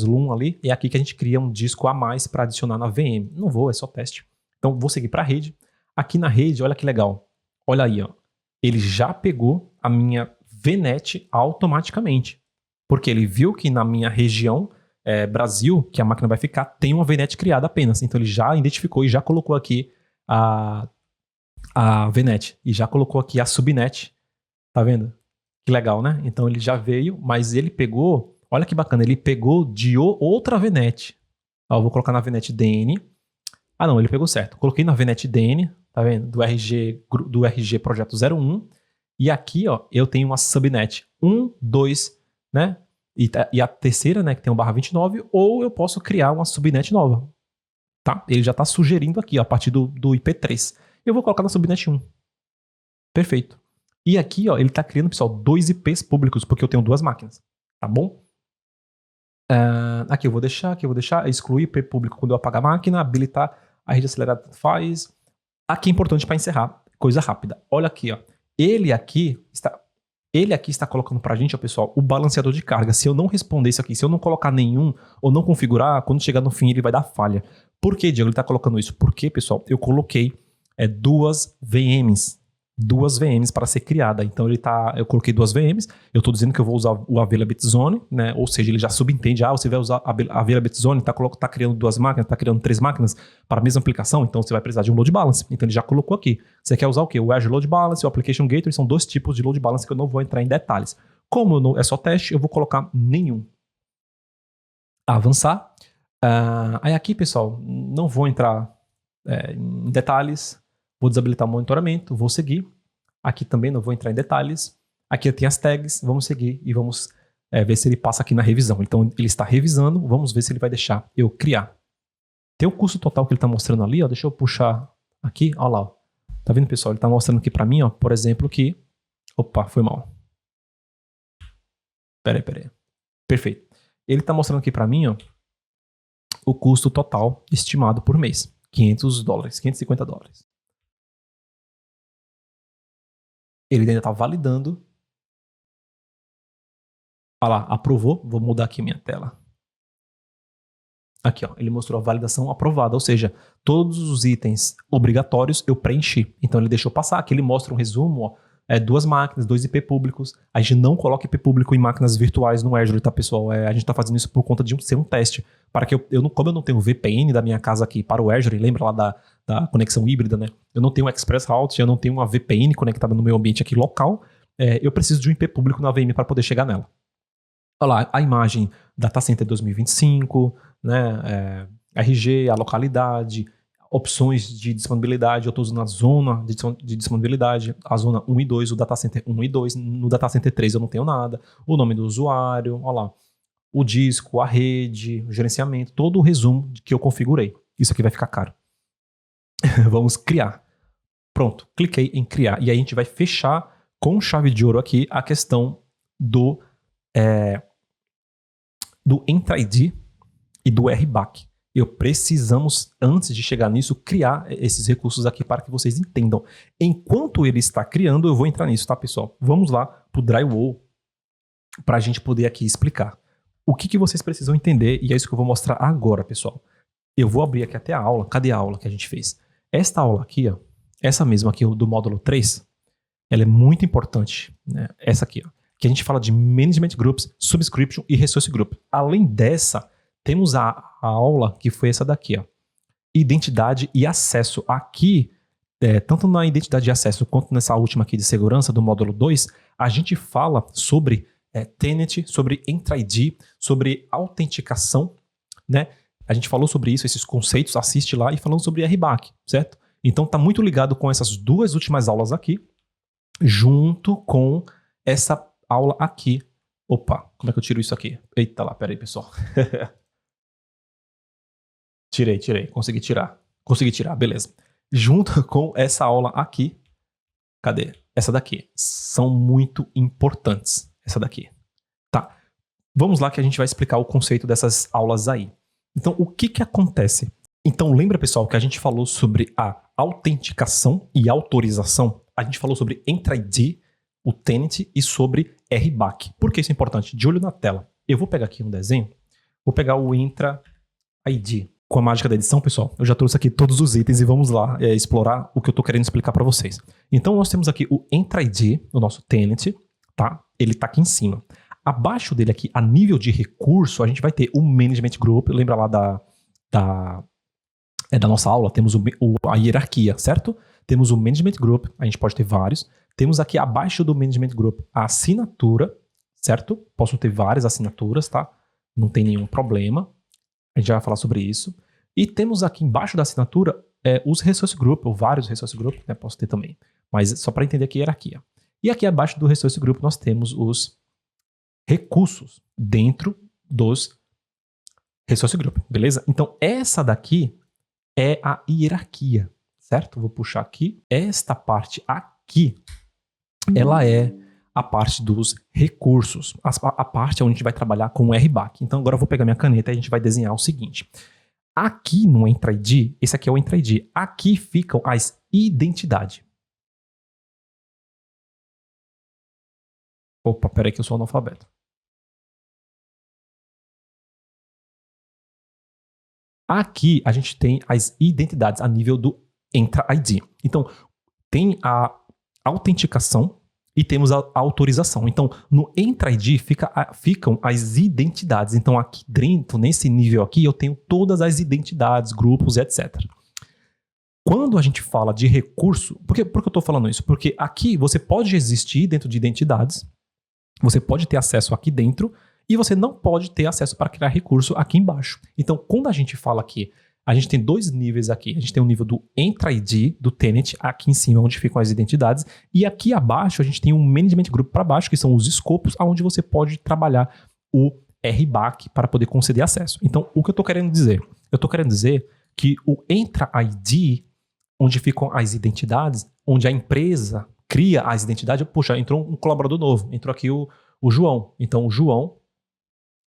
LUN ali. E é aqui que a gente cria um disco a mais para adicionar na VM. Não vou, é só teste. Então vou seguir para a rede. Aqui na rede, olha que legal. Olha aí, ó. Ele já pegou a minha VNet automaticamente. Porque ele viu que na minha região, Brasil, que a máquina vai ficar, tem uma VNet criada apenas. Então ele já identificou e já colocou aqui a VNet. E já colocou aqui a subnet. Tá vendo? Que legal, né? Então ele já veio, mas ele pegou... Olha que bacana, ele pegou de outra VNet. Ó, eu vou colocar na VNet DN. Ah não, ele pegou certo. Coloquei na VNet DN, tá vendo? Do RG Projeto 01. E aqui, ó, eu tenho uma subnet 1, 2... né? E a terceira, né, que tem um /29, ou eu posso criar uma subnet nova, tá? Ele já está sugerindo aqui, ó, a partir do IP3. Eu vou colocar na subnet 1. Perfeito. E aqui, ó, ele está criando, pessoal, 2 IPs públicos, porque eu tenho 2 máquinas. tá bom? Aqui eu vou deixar, excluir IP público quando eu apagar a máquina, habilitar a rede acelerada faz. Aqui é importante para encerrar, coisa rápida. Olha aqui, ó. Ele aqui está colocando pra gente, ó, pessoal, o balanceador de carga. Se eu não responder isso aqui, se eu não colocar nenhum ou não configurar, quando chegar no fim ele vai dar falha. Por que, Diego, ele tá colocando isso? Porque, pessoal, eu coloquei duas VMs para ser criada. Então eu coloquei duas VMs, eu estou dizendo que eu vou usar o Availability Zone, né? Ou seja, ele já subentende, você vai usar a Availability Zone, tá criando duas máquinas, tá criando três máquinas para a mesma aplicação, então você vai precisar de um load balance. Então ele já colocou aqui. Você quer usar o quê? O Azure Load Balance e o Application Gateway, são dois tipos de load balance que eu não vou entrar em detalhes. Como é só teste, eu vou colocar nenhum. Avançar. Aí aqui, pessoal, não vou entrar em detalhes. Vou desabilitar o monitoramento, vou seguir. Aqui também não vou entrar em detalhes. Aqui tem as tags, vamos seguir e vamos ver se ele passa aqui na revisão. Então ele está revisando, vamos ver se ele vai deixar eu criar. Tem o custo total que ele está mostrando ali, ó. Deixa eu puxar aqui, ó lá. Ó. Tá vendo, pessoal? Ele está mostrando aqui para mim, ó, por exemplo, que... Opa, foi mal. Peraí. Perfeito. Ele está mostrando aqui para mim, ó, o custo total estimado por mês. $500, $550. Ele ainda está validando. Olha lá, aprovou. Vou mudar aqui minha tela. Aqui, ó, ele mostrou a validação aprovada, ou seja, todos os itens obrigatórios eu preenchi. Então ele deixou passar. Aqui ele mostra um resumo, ó, duas máquinas, 2 IP públicos. A gente não coloca IP público em máquinas virtuais no Azure, tá, pessoal? A gente está fazendo isso por conta de ser um teste. Para que como eu não tenho VPN da minha casa aqui para o Azure, lembra lá da conexão híbrida, né? Eu não tenho um Express Route, eu não tenho uma VPN conectada no meu ambiente aqui local. Eu preciso de um IP público na VM para poder chegar nela. Olha lá, a imagem Data Center 2025, né? RG, a localidade, opções de disponibilidade. Eu estou usando a zona de disponibilidade, a zona 1 e 2, o Data Center 1 e 2. No Data Center 3 eu não tenho nada. O nome do usuário, olha lá. O disco, a rede, o gerenciamento, todo o resumo que eu configurei. Isso aqui vai ficar caro. Vamos criar. Pronto, cliquei em criar. E aí a gente vai fechar com chave de ouro aqui a questão do Entra ID e do RBAC. Precisamos, antes de chegar nisso, criar esses recursos aqui para que vocês entendam. Enquanto ele está criando, eu vou entrar nisso, tá, pessoal? Vamos lá para o Drywall para a gente poder aqui explicar. O que vocês precisam entender, e é isso que eu vou mostrar agora, pessoal. Eu vou abrir aqui até a aula. Cadê a aula que a gente fez? Esta aula aqui, ó, essa mesma aqui do módulo 3, ela é muito importante, né? Essa aqui, ó, que a gente fala de Management Groups, Subscription e Resource Group. Além dessa, temos a aula que foi essa daqui, ó, Identidade e Acesso. Aqui, tanto na Identidade e Acesso quanto nessa última aqui de Segurança do módulo 2, a gente fala sobre Tenant, sobre Entra ID, sobre autenticação, né? A gente falou sobre isso, esses conceitos, assiste lá, e falando sobre RBAC, certo? Então tá muito ligado com essas duas últimas aulas aqui, junto com essa aula aqui. Opa, como é que eu tiro isso aqui? Eita lá, pera aí, pessoal. Tirei, consegui tirar, beleza. Junto com essa aula aqui, cadê? Essa daqui. São muito importantes, essa daqui. Tá, vamos lá que a gente vai explicar o conceito dessas aulas aí. Então, o que acontece? Então, lembra, pessoal, que a gente falou sobre a autenticação e autorização? A gente falou sobre Entra ID, o Tenant e sobre RBAC. Por que isso é importante? De olho na tela. Eu vou pegar aqui um desenho, vou pegar o Entra ID. Com a mágica da edição, pessoal, eu já trouxe aqui todos os itens e vamos lá explorar o que eu estou querendo explicar para vocês. Então, nós temos aqui o Entra ID, o nosso Tenant, tá? Ele está aqui em cima. Abaixo dele aqui, a nível de recurso, a gente vai ter o Management Group. Lembra lá da nossa aula? Temos a hierarquia, certo? Temos o Management Group, a gente pode ter vários. Temos aqui abaixo do Management Group a assinatura, certo? Posso ter várias assinaturas, tá? Não tem nenhum problema. A gente já vai falar sobre isso. E temos aqui embaixo da assinatura os Resource Group, ou vários Resource Group, né? Posso ter também. Mas só para entender aqui a hierarquia. E aqui abaixo do Resource Group nós temos os recursos dentro dos Resource Group, beleza? Então essa daqui é a hierarquia, certo? Vou puxar aqui. Esta parte aqui, ela é a parte dos recursos, a parte onde a gente vai trabalhar com o RBAC. Então agora eu vou pegar minha caneta e a gente vai desenhar o seguinte. Aqui no Entra ID, esse aqui é o Entra ID, aqui ficam as identidades. Opa, peraí que eu sou analfabeto. Aqui a gente tem as identidades a nível do Entra ID. Então, tem a autenticação e temos a autorização. Então, no Entra ID ficam as identidades. Então, aqui dentro, nesse nível aqui, eu tenho todas as identidades, grupos, etc. Quando a gente fala de recurso... Por que eu estou falando isso? Porque aqui você pode existir dentro de identidades, você pode ter acesso aqui dentro, e você não pode ter acesso para criar recurso aqui embaixo. Então, quando a gente fala aqui, a gente tem dois níveis aqui. A gente tem o nível do Entra ID, do Tenant, aqui em cima, onde ficam as identidades. E aqui abaixo, a gente tem um Management Group para baixo, que são os escopos, onde você pode trabalhar o RBAC para poder conceder acesso. Então, o que eu estou querendo dizer? Eu estou querendo dizer que o Entra ID, onde ficam as identidades, onde a empresa cria as identidades, puxa, entrou um colaborador novo, entrou aqui o João. Então, o João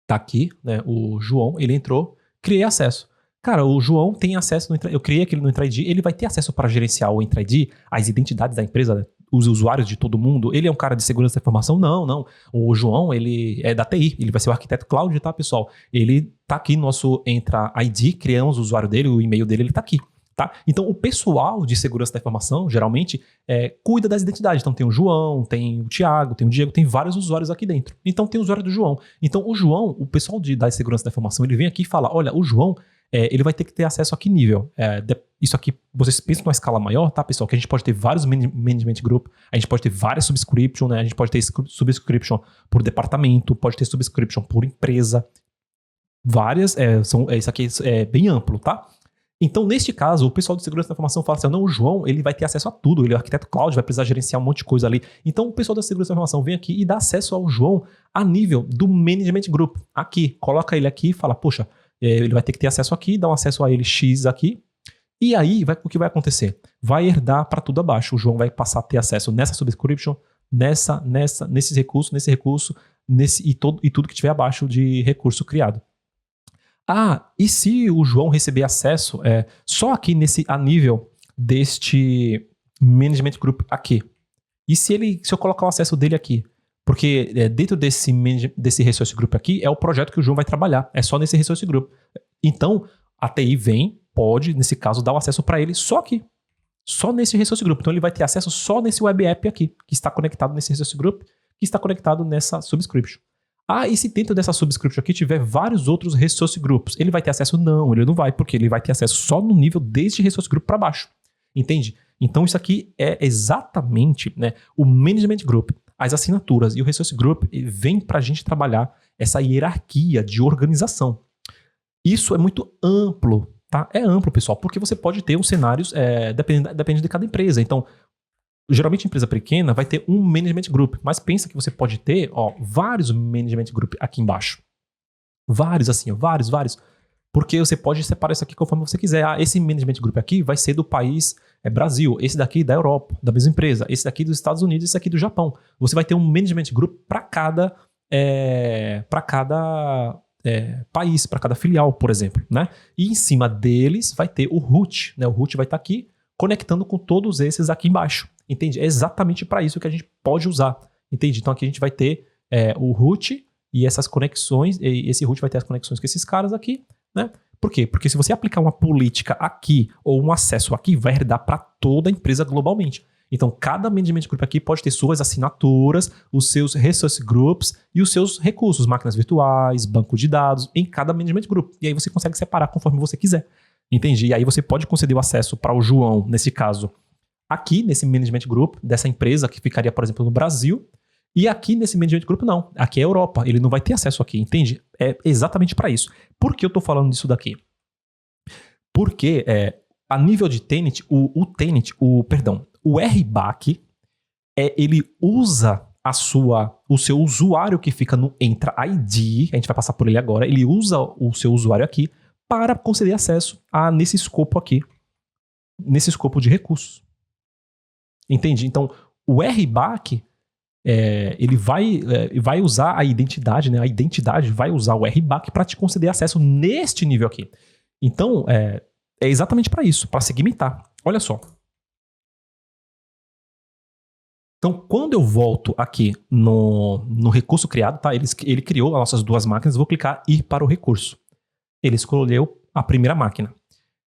tá aqui, né? O João, ele entrou, criei acesso. Cara, o João tem acesso, eu criei aquele no Entra ID, ele vai ter acesso para gerenciar o Entra ID, as identidades da empresa, né? Os usuários de todo mundo. Ele é um cara de segurança da informação? Não. O João, ele é da TI, ele vai ser o arquiteto cloud, tá, pessoal? Ele tá aqui no nosso Entra ID, criamos o usuário dele, o e-mail dele, ele tá aqui. Tá? Então, o pessoal de segurança da informação, geralmente, cuida das identidades. Então, tem o João, tem o Thiago, tem o Diego, tem vários usuários aqui dentro. Então, tem o usuário do João. Então, o João, o pessoal da segurança da informação, ele vem aqui e fala, olha, o João, ele vai ter que ter acesso a que nível? Isso aqui, vocês pensam numa escala maior, tá, pessoal? Que a gente pode ter vários management group, a gente pode ter várias subscription, né? A gente pode ter subscription por departamento, pode ter subscription por empresa. Várias, isso aqui é bem amplo, tá? Então, neste caso, o pessoal de segurança da informação fala assim, não, o João, ele vai ter acesso a tudo, ele é arquiteto cloud, vai precisar gerenciar um monte de coisa ali. Então, o pessoal da segurança da informação vem aqui e dá acesso ao João a nível do Management Group. Aqui, coloca ele aqui e fala, poxa, ele vai ter que ter acesso aqui, dá um acesso a ele X aqui, e aí, o que vai acontecer? Vai herdar para tudo abaixo. O João vai passar a ter acesso nessa subscription, nesse recurso, e tudo que tiver abaixo de recurso criado. E se o João receber acesso só aqui a nível deste Management Group aqui? E se eu colocar o acesso dele aqui? Porque dentro desse Resource Group aqui é o projeto que o João vai trabalhar. É só nesse Resource Group. Então, a TI pode, nesse caso, dar o acesso para ele só aqui. Só nesse Resource Group. Então, ele vai ter acesso só nesse Web App aqui, que está conectado nesse Resource Group, que está conectado nessa Subscription. E se dentro dessa subscription aqui tiver vários outros resource groups, ele vai ter acesso? Não, ele não vai, porque ele vai ter acesso só no nível deste resource group para baixo. Entende? Então isso aqui é exatamente, né, o management group, as assinaturas e o resource group vem para a gente trabalhar essa hierarquia de organização. Isso é muito amplo, tá? É amplo, pessoal, porque você pode ter uns cenários, depende de cada empresa. Então, geralmente, empresa pequena vai ter um management group, mas pensa que você pode ter vários management group aqui embaixo. Vários, assim, vários. Porque você pode separar isso aqui conforme você quiser. Esse management group aqui vai ser do país Brasil, esse daqui da Europa, da mesma empresa, esse daqui dos Estados Unidos, esse aqui do Japão. Você vai ter um management group para cada país, para cada filial, por exemplo, né? E em cima deles vai ter o root, né? O root vai estar aqui conectando com todos esses aqui embaixo. Entende? É exatamente para isso que a gente pode usar. Entende? Então aqui a gente vai ter o root e essas conexões, e esse root vai ter as conexões com esses caras aqui, né? Por quê? Porque se você aplicar uma política aqui ou um acesso aqui, vai herdar para toda a empresa globalmente. Então cada management group aqui pode ter suas assinaturas, os seus resource groups e os seus recursos, máquinas virtuais, banco de dados, em cada management group. E aí você consegue separar conforme você quiser. Entende? E aí você pode conceder o acesso para o João, nesse caso, aqui nesse management group dessa empresa que ficaria, por exemplo, no Brasil, e aqui nesse management group não. Aqui é a Europa, ele não vai ter acesso aqui, entende? É exatamente para isso. Por que eu estou falando disso daqui? Porque a nível de Tenant, o RBAC, ele usa o seu usuário que fica no Entra ID, a gente vai passar por ele agora, ele usa o seu usuário aqui para conceder acesso nesse escopo aqui, nesse escopo de recursos. Entende? Então, o RBAC ele vai usar a identidade, né? A identidade vai usar o RBAC para te conceder acesso neste nível aqui. Então, é exatamente para isso, para segmentar. Olha só. Então, quando eu volto aqui no recurso criado, tá? Ele criou as nossas duas máquinas, vou clicar ir para o recurso. Ele escolheu a primeira máquina.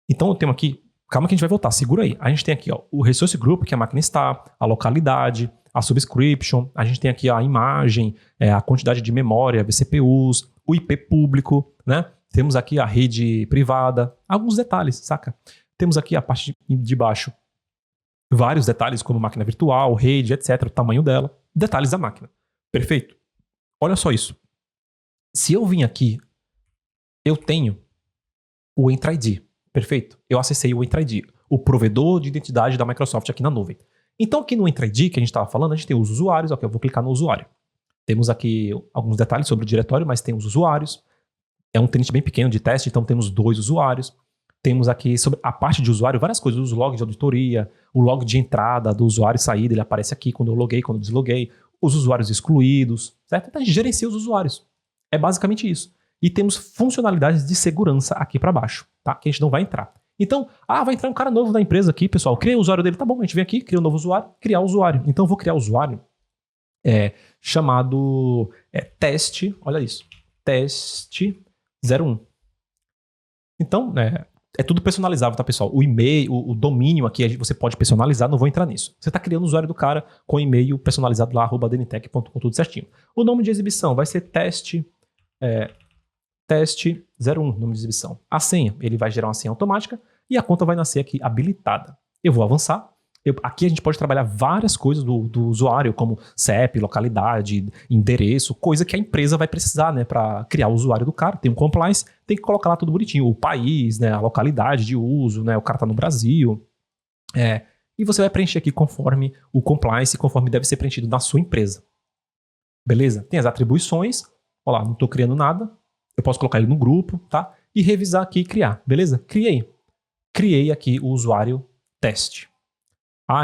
Então, eu tenho aqui, calma que a gente vai voltar, segura aí. A gente tem aqui, ó, o resource group, que a máquina está, a localidade, a subscription, a gente tem aqui a imagem, a quantidade de memória, vCPUs, o IP público, né? Temos aqui a rede privada, alguns detalhes, saca? Temos aqui a parte de baixo, vários detalhes como máquina virtual, rede, etc, o tamanho dela, detalhes da máquina. Perfeito? Olha só isso. Se eu vim aqui, eu tenho o Entra ID. Perfeito? Eu acessei o Entra ID, o provedor de identidade da Microsoft aqui na nuvem. Então aqui no Entra ID, que a gente estava falando, a gente tem os usuários. Ok, eu vou clicar no usuário. Temos aqui alguns detalhes sobre o diretório, mas tem os usuários. É um tenant bem pequeno de teste, então temos 2 usuários. Temos aqui sobre a parte de usuário várias coisas, os logs de auditoria, o log de entrada do usuário e saída, ele aparece aqui quando eu loguei, quando eu desloguei, os usuários excluídos, certo? Então a gente gerencia os usuários. É basicamente isso. E temos funcionalidades de segurança aqui para baixo, tá? Que a gente não vai entrar. Então, vai entrar um cara novo na empresa aqui, pessoal. Criei o usuário dele, tá bom, a gente vem aqui, cria um novo usuário, criar o usuário. Então eu vou criar o usuário chamado teste, olha isso, teste 01. Então, é tudo personalizável, tá, pessoal? O e-mail, o domínio aqui, você pode personalizar, não vou entrar nisso. Você está criando o usuário do cara com e-mail personalizado lá, @dntech.com, tudo certinho. O nome de exibição vai ser teste 01, nome de exibição. A senha, ele vai gerar uma senha automática e a conta vai nascer aqui habilitada. Eu vou avançar. Aqui a gente pode trabalhar várias coisas do usuário, como CEP, localidade, endereço, coisa que a empresa vai precisar, né, para criar o usuário do cara. Tem um compliance, tem que colocar lá tudo bonitinho, o país, né, a localidade de uso, né, o cara tá no Brasil. E você vai preencher aqui conforme o compliance, conforme deve ser preenchido na sua empresa. Beleza? Tem as atribuições. Olha lá, não estou criando nada. Eu posso colocar ele no grupo, tá? E revisar aqui e criar. Beleza? Criei aqui o usuário teste.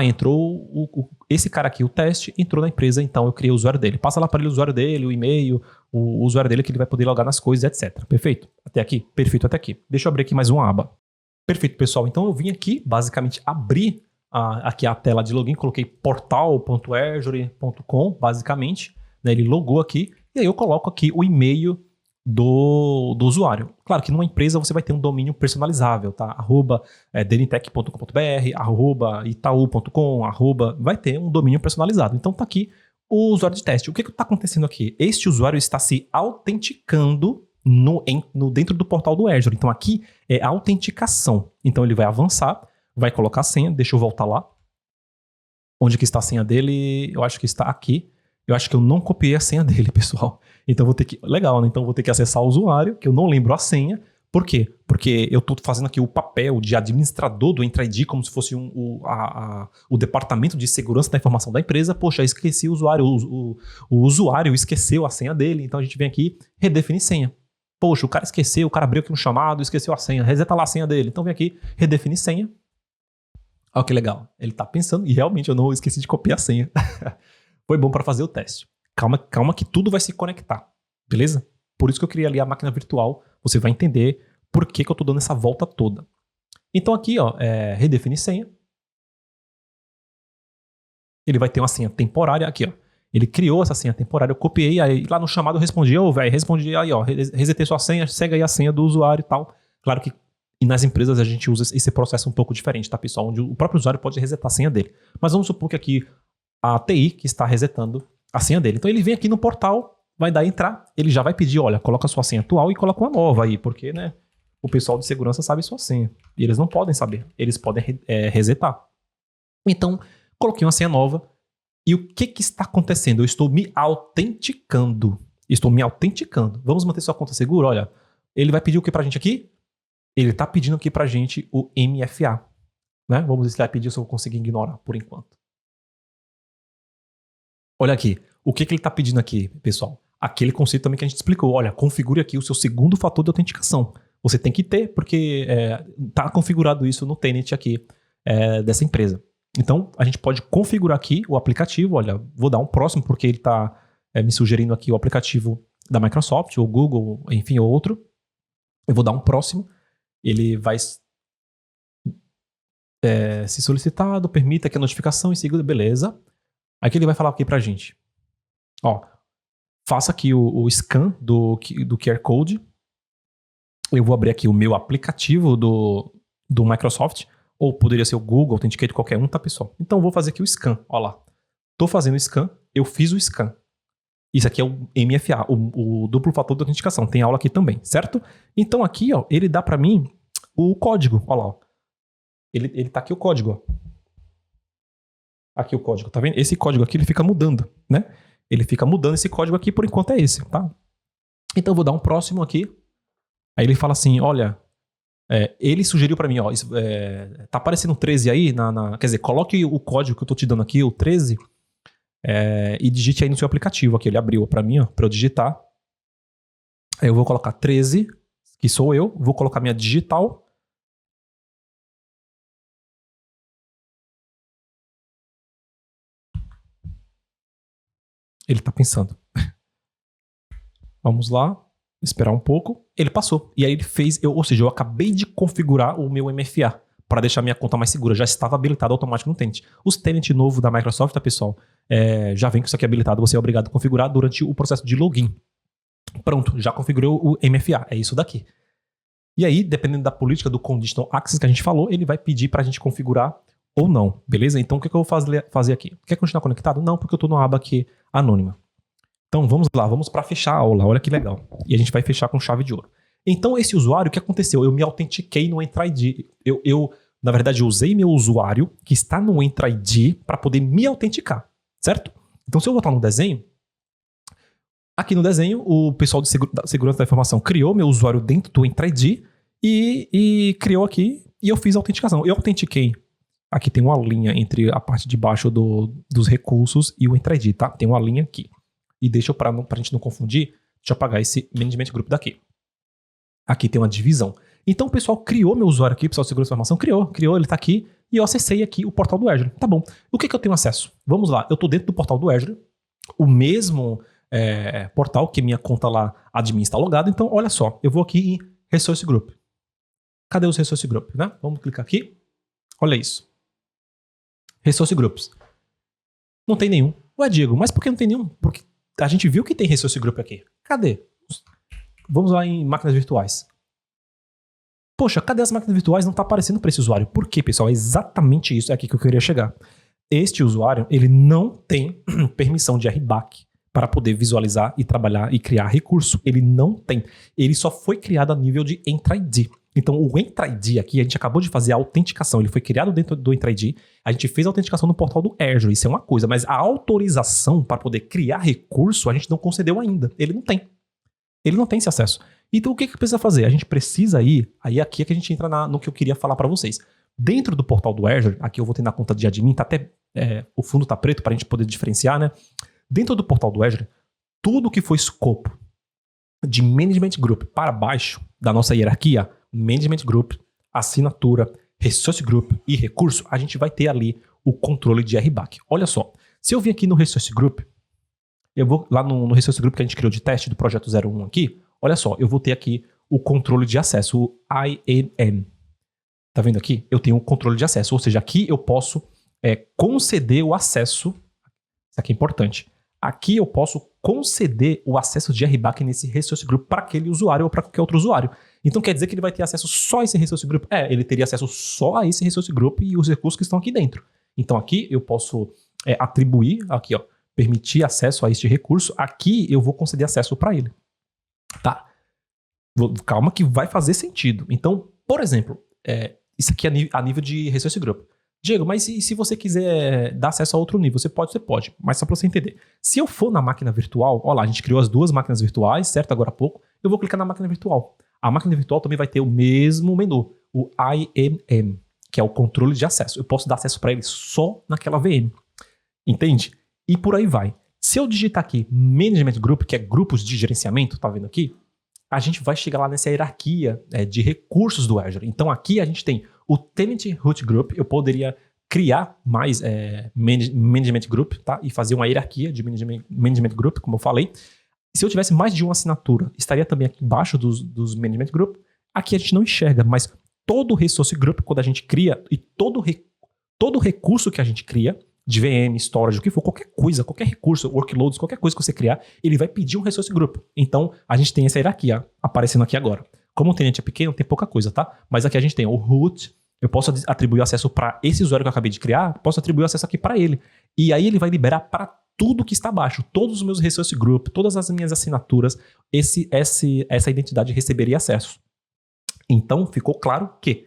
Entrou esse cara aqui, o teste, entrou na empresa, então eu criei o usuário dele. Passa lá para ele o usuário dele, o e-mail, o usuário dele que ele vai poder logar nas coisas, etc. Perfeito? Até aqui? Perfeito até aqui. Deixa eu abrir aqui mais uma aba. Perfeito, pessoal. Então eu vim aqui, basicamente, abrir aqui a tela de login, coloquei portal.azure.com, basicamente. Né, ele logou aqui, e aí eu coloco aqui o e-mail do usuário. Claro que numa empresa você vai ter um domínio personalizável, tá? @dntech.com.br, @itaú.com, vai ter um domínio personalizado. Então tá aqui o usuário de teste. O que está acontecendo aqui? Este usuário está se autenticando dentro do portal do Azure. Então aqui é autenticação. Então ele vai avançar, vai colocar a senha. Deixa eu voltar lá. Onde que está a senha dele? Eu acho que está aqui. Eu acho que eu não copiei a senha dele, pessoal. Então vou ter que... Legal, né? Então vou ter que acessar o usuário, que eu não lembro a senha. Por quê? Porque eu estou fazendo aqui o papel de administrador do Entra ID, como se fosse o departamento de segurança da informação da empresa. Poxa, esqueci o usuário. O usuário esqueceu a senha dele. Então a gente vem aqui, redefinir senha. Poxa, o cara esqueceu, o cara abriu aqui um chamado, esqueceu a senha. Reseta lá a senha dele. Então vem aqui, redefinir senha. Olha que legal. Ele está pensando, e realmente eu não esqueci de copiar a senha. Foi bom para fazer o teste. Calma que tudo vai se conectar, beleza? Por isso que eu criei ali a máquina virtual. Você vai entender por que eu estou dando essa volta toda. Então aqui, ó, redefinir senha. Ele vai ter uma senha temporária aqui, ó. Ele criou essa senha temporária, eu copiei, aí lá no chamado eu respondi, respondi aí, ó, resetei sua senha, segue aí a senha do usuário e tal. Claro que nas empresas a gente usa esse processo um pouco diferente, tá, pessoal? Onde o próprio usuário pode resetar a senha dele. Mas vamos supor que aqui a TI que está resetando a senha dele. Então ele vem aqui no portal, vai dar entrar, ele já vai pedir, olha, coloca a sua senha atual e coloca uma nova aí, porque, né, o pessoal de segurança sabe sua senha. E eles não podem saber, eles podem resetar. Então, coloquei uma senha nova e o que está acontecendo? Eu estou me autenticando. Vamos manter sua conta segura? Olha, ele vai pedir o que pra gente aqui? Ele está pedindo aqui pra gente o MFA. Né? Vamos ver se ele vai pedir, se eu conseguir ignorar por enquanto. Olha aqui, o que ele está pedindo aqui, pessoal? Aquele conceito também que a gente explicou. Olha, configure aqui o seu segundo fator de autenticação. Você tem que ter, porque está configurado isso no tenant aqui dessa empresa. Então, a gente pode configurar aqui o aplicativo. Olha, vou dar um próximo, porque ele está me sugerindo aqui o aplicativo da Microsoft, ou Google, enfim, ou outro. Eu vou dar um próximo. Ele vai se solicitado, permita que a notificação em seguida, beleza. Aí que ele vai falar aqui pra gente. Ó, faça aqui o scan do QR Code. Eu vou abrir aqui o meu aplicativo do Microsoft, ou poderia ser o Google Authenticator, qualquer um, tá, pessoal? Então, eu vou fazer aqui o scan, ó lá. Tô fazendo o scan, eu fiz o scan. Isso aqui é o MFA, o duplo fator de autenticação. Tem aula aqui também, certo? Então, aqui, ó, ele dá pra mim o código, ó lá, ó. Ele tá aqui o código, ó. Aqui o código, tá vendo? Esse código aqui, ele fica mudando, né? Ele fica mudando esse código aqui, por enquanto é esse, tá? Então, eu vou dar um próximo aqui. Aí ele fala assim, olha, ele sugeriu pra mim, ó, tá aparecendo 13 aí, quer dizer, coloque o código que eu tô te dando aqui, o 13, e digite aí no seu aplicativo. Aqui ele abriu pra mim, ó, pra eu digitar. Aí eu vou colocar 13, que sou eu, vou colocar minha digital. Ele tá pensando. Vamos lá. Esperar um pouco. Ele passou. E aí ele fez... ou seja, eu acabei de configurar o meu MFA para deixar minha conta mais segura. Já estava habilitado automático no Tenant. Os Tenant novo da Microsoft, tá, pessoal? Já vem com isso aqui habilitado. Você é obrigado a configurar durante o processo de login. Pronto. Já configurou o MFA. É isso daqui. E aí, dependendo da política do Conditional Access que a gente falou, ele vai pedir para a gente configurar ou não. Beleza? Então, o que eu vou fazer aqui? Quer continuar conectado? Não, porque eu estou numa aba aqui anônima. Então vamos lá, vamos para fechar a aula, olha que legal. E a gente vai fechar com chave de ouro. Então esse usuário, o que aconteceu? Eu me autentiquei no Entra ID. Eu na verdade, usei meu usuário que está no Entra ID para poder me autenticar, certo? Então se eu voltar no desenho, aqui no desenho, o pessoal de segurança da informação criou meu usuário dentro do Entra ID e criou aqui e eu fiz a autenticação. Eu autentiquei. Aqui tem uma linha entre a parte de baixo dos recursos e o Entra ID, tá? Tem uma linha aqui. E deixa eu, pra gente não confundir, deixa eu apagar esse Management Group daqui. Aqui tem uma divisão. Então o pessoal criou meu usuário aqui, o pessoal de segurança da informação criou, ele tá aqui, e eu acessei aqui o portal do Azure. Tá bom. O que eu tenho acesso? Vamos lá, eu tô dentro do portal do Azure, o mesmo portal que minha conta lá admin está logada. Então olha só, eu vou aqui em Resource Group. Cadê os Resource Group, né? Vamos clicar aqui. Olha isso. Resource Groups. Não tem nenhum. Ué, Diego, mas por que não tem nenhum? Porque a gente viu que tem Resource Group aqui. Cadê? Vamos lá em máquinas virtuais. Poxa, cadê as máquinas virtuais? Não está aparecendo para esse usuário. Por quê, pessoal? É exatamente isso. É aqui que eu queria chegar. Este usuário, ele não tem permissão de RBAC para poder visualizar e trabalhar e criar recurso. Ele não tem. Ele só foi criado a nível de Entra ID. Então, o Entra ID aqui, a gente acabou de fazer a autenticação. Ele foi criado dentro do Entra ID. A gente fez a autenticação no portal do Azure. Isso é uma coisa. Mas a autorização para poder criar recurso, a gente não concedeu ainda. Ele não tem. Ele não tem esse acesso. Então, o que precisa fazer? A gente precisa ir... Aí aqui é que a gente entra no que eu queria falar para vocês. Dentro do portal do Azure, aqui eu vou ter na conta de admin, tá até... o fundo tá preto para a gente poder diferenciar, né? Dentro do portal do Azure, tudo que for escopo de Management Group para baixo da nossa hierarquia, Management Group, assinatura, Resource Group e recurso, a gente vai ter ali o controle de RBAC. Olha só, se eu vir aqui no Resource Group, eu vou lá no Resource Group que a gente criou de teste do projeto 01 aqui, olha só, eu vou ter aqui o controle de acesso, o IAM. Tá vendo aqui? Eu tenho o controle de acesso, ou seja, aqui eu posso conceder o acesso, isso aqui é importante, aqui eu posso conceder o acesso de RBAC nesse Resource Group para aquele usuário ou para qualquer outro usuário. Então quer dizer que ele vai ter acesso só a esse Resource Group? Ele teria acesso só a esse Resource Group e os recursos que estão aqui dentro. Então aqui eu posso atribuir, aqui ó, permitir acesso a este recurso, aqui eu vou conceder acesso para ele. Tá? Calma que vai fazer sentido. Então, por exemplo, isso aqui é a nível de Resource Group. Diego, mas e se você quiser dar acesso a outro nível? Você pode, mas só para você entender. Se eu for na máquina virtual, ó lá, a gente criou as duas máquinas virtuais, certo? Agora há pouco, eu vou clicar na máquina virtual. A máquina virtual também vai ter o mesmo menu, o IAM, que é o controle de acesso. Eu posso dar acesso para ele só naquela VM. Entende? E por aí vai. Se eu digitar aqui Management Group, que é grupos de gerenciamento, tá vendo aqui? A gente vai chegar lá nessa hierarquia de recursos do Azure. Então aqui a gente tem o Tenant Root Group. Eu poderia criar mais management group, tá? E fazer uma hierarquia de management group, como eu falei. Se eu tivesse mais de uma assinatura, estaria também aqui embaixo dos management group. Aqui a gente não enxerga, mas todo resource group, quando a gente cria, e todo recurso que a gente cria, de VM, storage, o que for, qualquer coisa, qualquer recurso, workloads, qualquer coisa que você criar, ele vai pedir um resource group. Então, a gente tem essa hierarquia aparecendo aqui agora. Como o tenant é pequeno, tem pouca coisa, tá? Mas aqui a gente tem o root, eu posso atribuir acesso para esse usuário que eu acabei de criar, posso atribuir acesso aqui para ele. E aí ele vai liberar para tudo que está abaixo, todos os meus resource group, todas as minhas assinaturas, essa identidade receberia acesso. Então, ficou claro que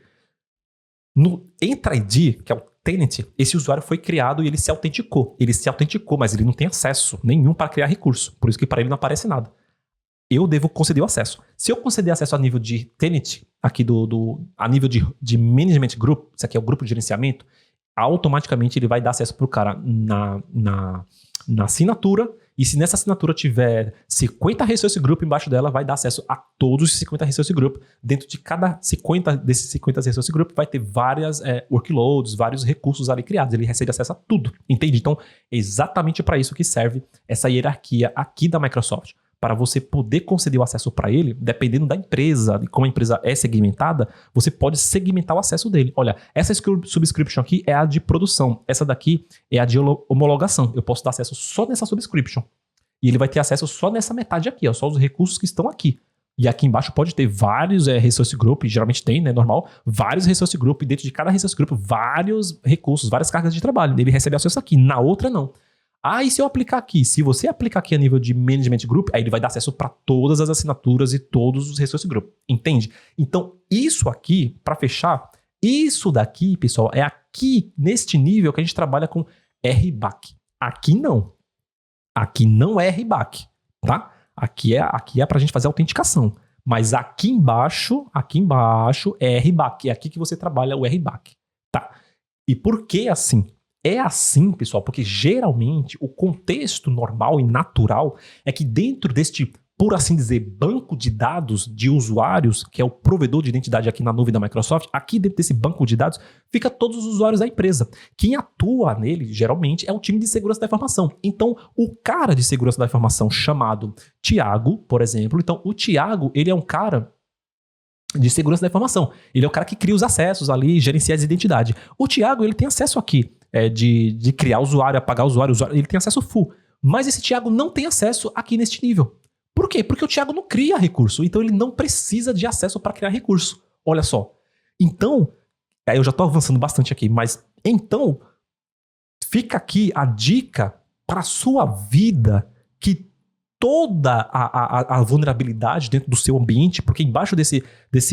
no Entra-ID, que é o tenant, esse usuário foi criado e ele se autenticou. Ele se autenticou, mas ele não tem acesso nenhum para criar recurso. Por isso que para ele não aparece nada. Eu devo conceder o acesso. Se eu conceder acesso a nível de tenant, aqui a nível de management group, isso aqui é o grupo de gerenciamento, automaticamente ele vai dar acesso para o cara na assinatura. E se nessa assinatura tiver 50 resource group embaixo dela, vai dar acesso a todos os 50 resource group. Dentro de cada 50 desses 50 resource group vai ter várias workloads, vários recursos ali criados. Ele recebe acesso a tudo. Entende? Então, é exatamente para isso que serve essa hierarquia aqui da Microsoft. Para você poder conceder o acesso para ele, dependendo da empresa, de como a empresa é segmentada, você pode segmentar o acesso dele. Olha, essa subscription aqui é a de produção. Essa daqui é a de homologação. Eu posso dar acesso só nessa subscription. E ele vai ter acesso só nessa metade aqui, ó, só os recursos que estão aqui. E aqui embaixo pode ter vários resource group, geralmente tem, né, normal, vários resource group, e dentro de cada resource group, vários recursos, várias cargas de trabalho. Ele recebe acesso aqui, na outra não. Ah, e se eu aplicar aqui? Se você aplicar aqui a nível de management group, aí ele vai dar acesso para todas as assinaturas e todos os resource group. Entende? Então, isso aqui, para fechar, isso daqui, pessoal, é aqui, neste nível que a gente trabalha com RBAC. Aqui não. Aqui não é RBAC, tá? Aqui é para a gente fazer a autenticação. Mas aqui embaixo é RBAC. É aqui que você trabalha o RBAC, tá? E por que assim? É assim, pessoal, porque geralmente o contexto normal e natural é que dentro deste, por assim dizer, banco de dados de usuários, que é o provedor de identidade aqui na nuvem da Microsoft, aqui dentro desse banco de dados fica todos os usuários da empresa. Quem atua nele, geralmente, é o time de segurança da informação. Então, o cara de segurança da informação chamado Thiago, por exemplo, então o Thiago, ele é um cara de segurança da informação. Ele é o cara que cria os acessos ali, gerencia as identidades. O Thiago, ele tem acesso aqui de criar usuário, apagar usuário, ele tem acesso full. Mas esse Thiago não tem acesso aqui neste nível. Por quê? Porque o Thiago não cria recurso, então ele não precisa de acesso para criar recurso. Olha só. Então, eu já estou avançando bastante aqui, mas então fica aqui a dica para a sua vida que toda a vulnerabilidade dentro do seu ambiente, porque embaixo desse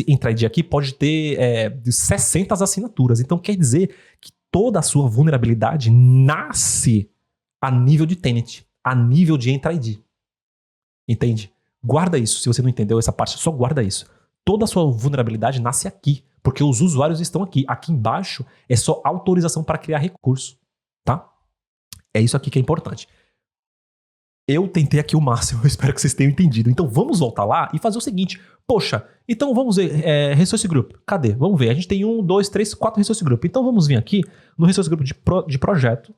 Entra-ID aqui pode ter 60 assinaturas. Então quer dizer que toda a sua vulnerabilidade nasce a nível de tenant, a nível de Entra-ID. Entende? Guarda isso. Se você não entendeu essa parte, só guarda isso. Toda a sua vulnerabilidade nasce aqui, porque os usuários estão aqui. Aqui embaixo é só autorização para criar recurso, tá? É isso aqui que é importante. Eu tentei aqui o máximo, eu espero que vocês tenham entendido. Então vamos voltar lá e fazer o seguinte. Poxa, então vamos ver, Resource Group, cadê? Vamos ver, a gente tem 1, 2, 3, 4 Resource Group. Então vamos vir aqui no Resource Group de projeto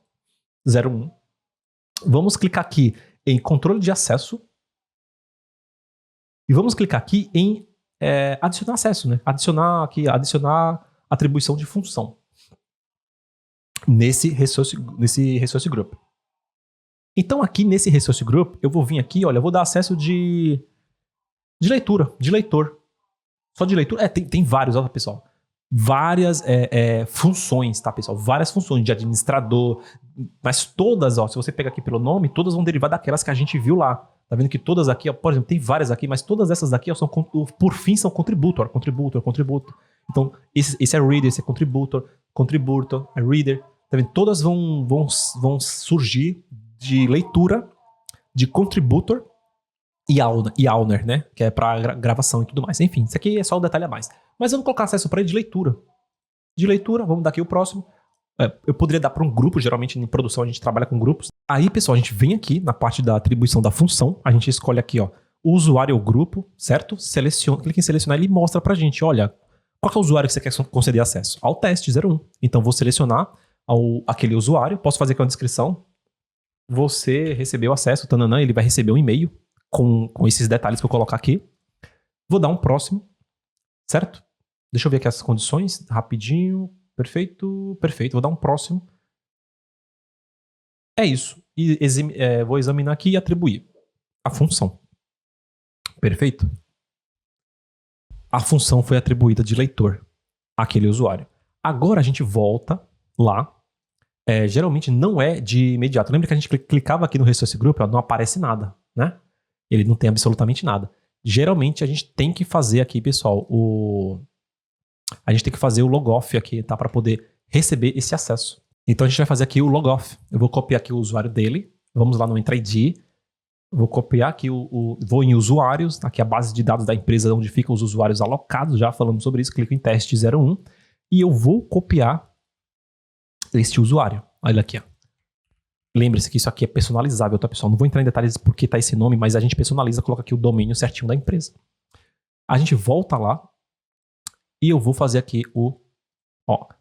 01. Vamos clicar aqui em controle de acesso. E vamos clicar aqui em adicionar acesso, né? Adicionar atribuição de função. Nesse Resource Group. Então aqui nesse Resource Group, eu vou vir aqui, olha, eu vou dar acesso de leitura, de leitor. Só de leitura? Tem vários, olha pessoal. Várias funções, tá pessoal? Várias funções de administrador, mas todas, ó, se você pegar aqui pelo nome, todas vão derivar daquelas que a gente viu lá. Tá vendo que todas aqui, ó, por exemplo, tem várias aqui, mas todas essas daqui, ó, por fim, são contributor. Então, esse é reader, esse é contributor, é reader. Tá vendo? Todas vão surgir de leitura, de contributor e owner, né? Que é para gravação e tudo mais. Enfim, isso aqui é só um detalhe a mais. Mas vamos colocar acesso para ele de leitura. De leitura, vamos dar aqui o próximo. Eu poderia dar para um grupo, geralmente em produção a gente trabalha com grupos. Aí, pessoal, a gente vem aqui na parte da atribuição da função. A gente escolhe aqui, ó, o usuário ou grupo, certo? Clica em selecionar e ele mostra pra gente, olha, qual é o usuário que você quer conceder acesso? Ao teste 01. Então, vou selecionar aquele usuário, posso fazer aqui uma descrição. Você recebeu acesso, tananã, ele vai receber um e-mail com esses detalhes que eu colocar aqui. Vou dar um próximo, certo? Deixa eu ver aqui as condições, rapidinho. Perfeito, perfeito. Vou dar um próximo. É isso. E vou examinar aqui e atribuir a função. Perfeito? A função foi atribuída de leitor àquele usuário. Agora a gente volta lá. Geralmente não é de imediato. Lembra que a gente clicava aqui no Resource Group, ó, não aparece nada, né? Ele não tem absolutamente nada. Geralmente a gente tem que fazer aqui, pessoal, a gente tem que fazer o logoff aqui, tá? Para poder receber esse acesso. Então a gente vai fazer aqui o logoff. Eu vou copiar aqui o usuário dele. Vamos lá no Entra ID. Vou copiar aqui vou em usuários, aqui a base de dados da empresa onde ficam os usuários alocados, já falamos sobre isso, clico em teste 01 e eu vou copiar este usuário. Olha aqui, ó. Lembre-se que isso aqui é personalizável, tá, pessoal? Não vou entrar em detalhes porque tá esse nome, mas a gente personaliza, coloca aqui o domínio certinho da empresa. A gente volta lá e eu vou fazer aqui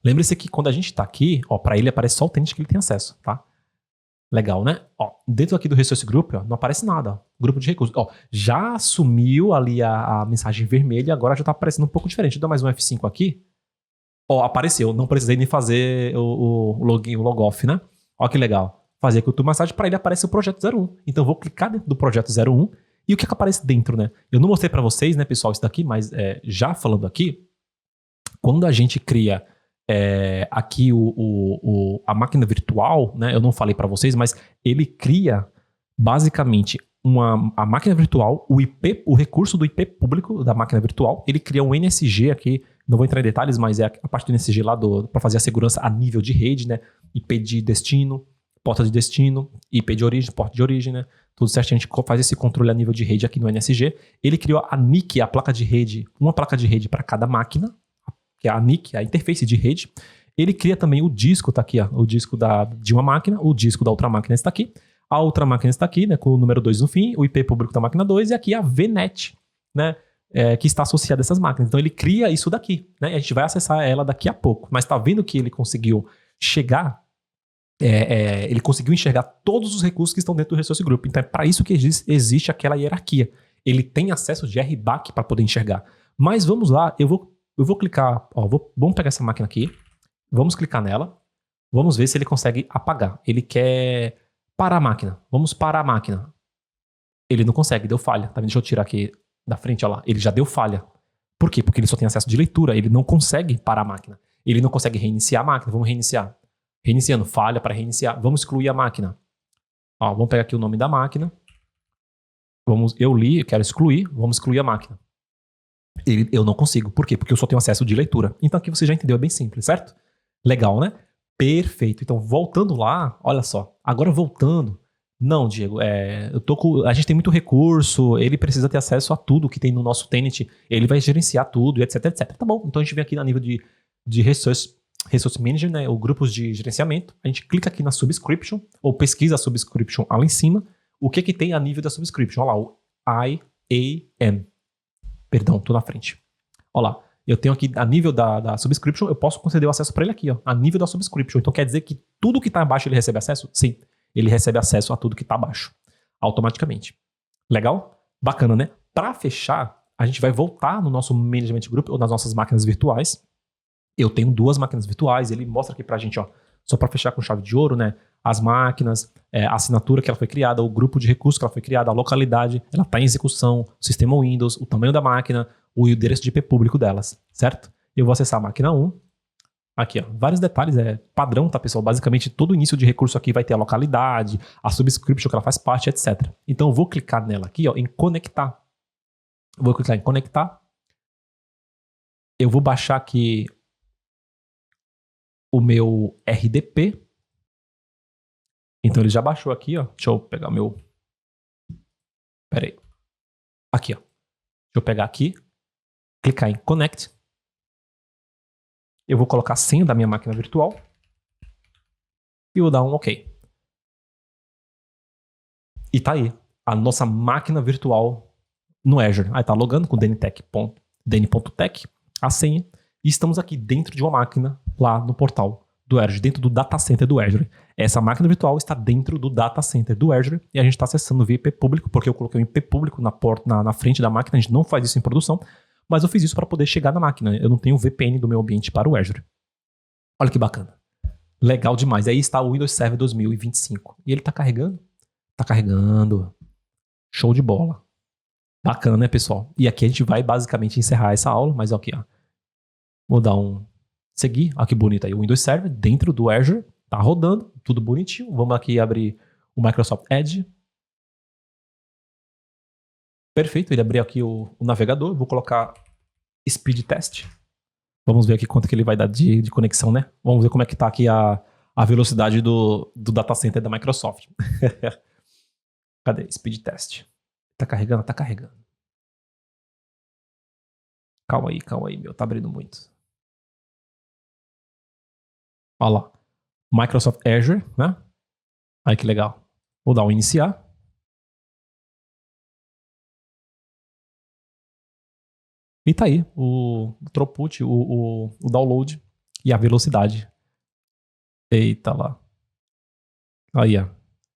lembre-se que quando a gente tá aqui, para ele aparece só o tenant que ele tem acesso, tá? Legal, né? Dentro aqui do Resource Group, não aparece nada. Ó, grupo de recursos. Já sumiu ali a mensagem vermelha, agora já tá aparecendo um pouco diferente. Dá mais um F5 aqui. Apareceu. Não precisei nem fazer o login, o logoff, né? Ó que legal. Fazer aqui o massagem, para ele aparece o projeto 01. Então eu vou clicar dentro do projeto 01 e o que aparece dentro, né? Eu não mostrei para vocês, né, pessoal, isso daqui, mas já falando aqui, quando a gente cria aqui a máquina virtual, né? Eu não falei para vocês, mas ele cria basicamente a máquina virtual, o recurso do IP público da máquina virtual. Ele cria um NSG aqui, não vou entrar em detalhes, mas é a parte do NSG lá para fazer a segurança a nível de rede, né? IP de destino, porta de destino, IP de origem, porta de origem, né? Tudo certinho, a gente faz esse controle a nível de rede aqui no NSG. Ele criou a NIC, a placa de rede, uma placa de rede para cada máquina, que é a NIC, a interface de rede. Ele cria também o disco, tá aqui, ó, o disco de uma máquina, o disco da outra máquina está aqui, a outra máquina está aqui, né, com o número 2 no fim, o IP público da máquina 2 e aqui a VNet, né, que está associada a essas máquinas. Então ele cria isso daqui, né, e a gente vai acessar ela daqui a pouco. Mas tá vendo que ele conseguiu chegar, ele conseguiu enxergar todos os recursos que estão dentro do Resource Group. Então é para isso que existe aquela hierarquia. Ele tem acesso de RBAC para poder enxergar. Mas vamos lá, eu vou clicar, vamos pegar essa máquina aqui, vamos clicar nela, vamos ver se ele consegue apagar. Ele quer parar a máquina, vamos parar a máquina. Ele não consegue, deu falha. Tá vendo? Deixa eu tirar aqui da frente, olha lá, ele já deu falha. Por quê? Porque ele só tem acesso de leitura, ele não consegue parar a máquina. Ele não consegue reiniciar a máquina, vamos reiniciar. Reiniciando, falha para reiniciar, vamos excluir a máquina. Vamos pegar aqui o nome da máquina, eu quero excluir, vamos excluir a máquina. Eu não consigo. Por quê? Porque eu só tenho acesso de leitura. Então aqui você já entendeu, é bem simples, certo? Legal, né? Perfeito. Então voltando lá, olha só. Agora voltando. Não, Diego, a gente tem muito recurso, ele precisa ter acesso a tudo que tem no nosso tenant, ele vai gerenciar tudo, etc, etc. Tá bom, então a gente vem aqui no nível de Resource Manager, né, ou grupos de gerenciamento, a gente clica aqui na Subscription, ou pesquisa a Subscription lá em cima, o que tem a nível da Subscription? Olha lá, o IAM. Perdão, tô na frente. Olha lá, eu tenho aqui a nível da Subscription, eu posso conceder o acesso para ele aqui, ó, a nível da Subscription. Então quer dizer que tudo que está abaixo ele recebe acesso? Sim, ele recebe acesso a tudo que está abaixo, automaticamente. Legal? Bacana, né? Para fechar, a gente vai voltar no nosso Management Group ou nas nossas máquinas virtuais. Eu tenho 2 máquinas virtuais, ele mostra aqui pra gente, ó, só para fechar com chave de ouro, né? As máquinas, a assinatura que ela foi criada, o grupo de recursos que ela foi criada, a localidade, ela está em execução, o sistema Windows, o tamanho da máquina, o endereço de IP público delas, certo? Eu vou acessar a máquina 1. Aqui, ó, vários detalhes, padrão, tá, pessoal? Basicamente, todo início de recurso aqui vai ter a localidade, a subscription que ela faz parte, etc. Então, eu vou clicar nela aqui, ó, em conectar. Vou clicar em conectar. Eu vou baixar aqui o meu RDP. Então ele já baixou aqui, ó. Deixa eu pegar o meu... Pera aí. Aqui, ó. Deixa eu pegar aqui. Clicar em Connect. Eu vou colocar a senha da minha máquina virtual. E vou dar um OK. E tá aí. A nossa máquina virtual no Azure. Aí tá logando com dn.tech, a senha. E estamos aqui dentro de uma máquina lá no portal do Azure, dentro do data center do Azure. Essa máquina virtual está dentro do data center do Azure e a gente está acessando via IP público, porque eu coloquei um IP público na porta, na frente da máquina. A gente não faz isso em produção, mas eu fiz isso para poder chegar na máquina. Eu não tenho VPN do meu ambiente para o Azure. Olha que bacana. Legal demais. Aí está o Windows Server 2025. E ele está carregando? Está carregando. Show de bola. Bacana, né, pessoal? E aqui a gente vai basicamente encerrar essa aula, mas aqui, ó. Vou dar um seguir. Olha que bonito aí. O Windows Server dentro do Azure. Tá rodando, tudo bonitinho. Vamos aqui abrir o Microsoft Edge. Perfeito, ele abriu aqui o navegador. Vou colocar Speed Test. Vamos ver aqui quanto que ele vai dar de conexão, né? Vamos ver como é que tá aqui a velocidade do data center da Microsoft. Cadê? Speed Test. Tá carregando? Tá carregando. Calma aí, meu. Tá abrindo muito. Olha lá. Microsoft Azure, né? Aí que legal. Vou dar um iniciar. E tá aí o throughput, o download e a velocidade. Eita lá. Aí, ó.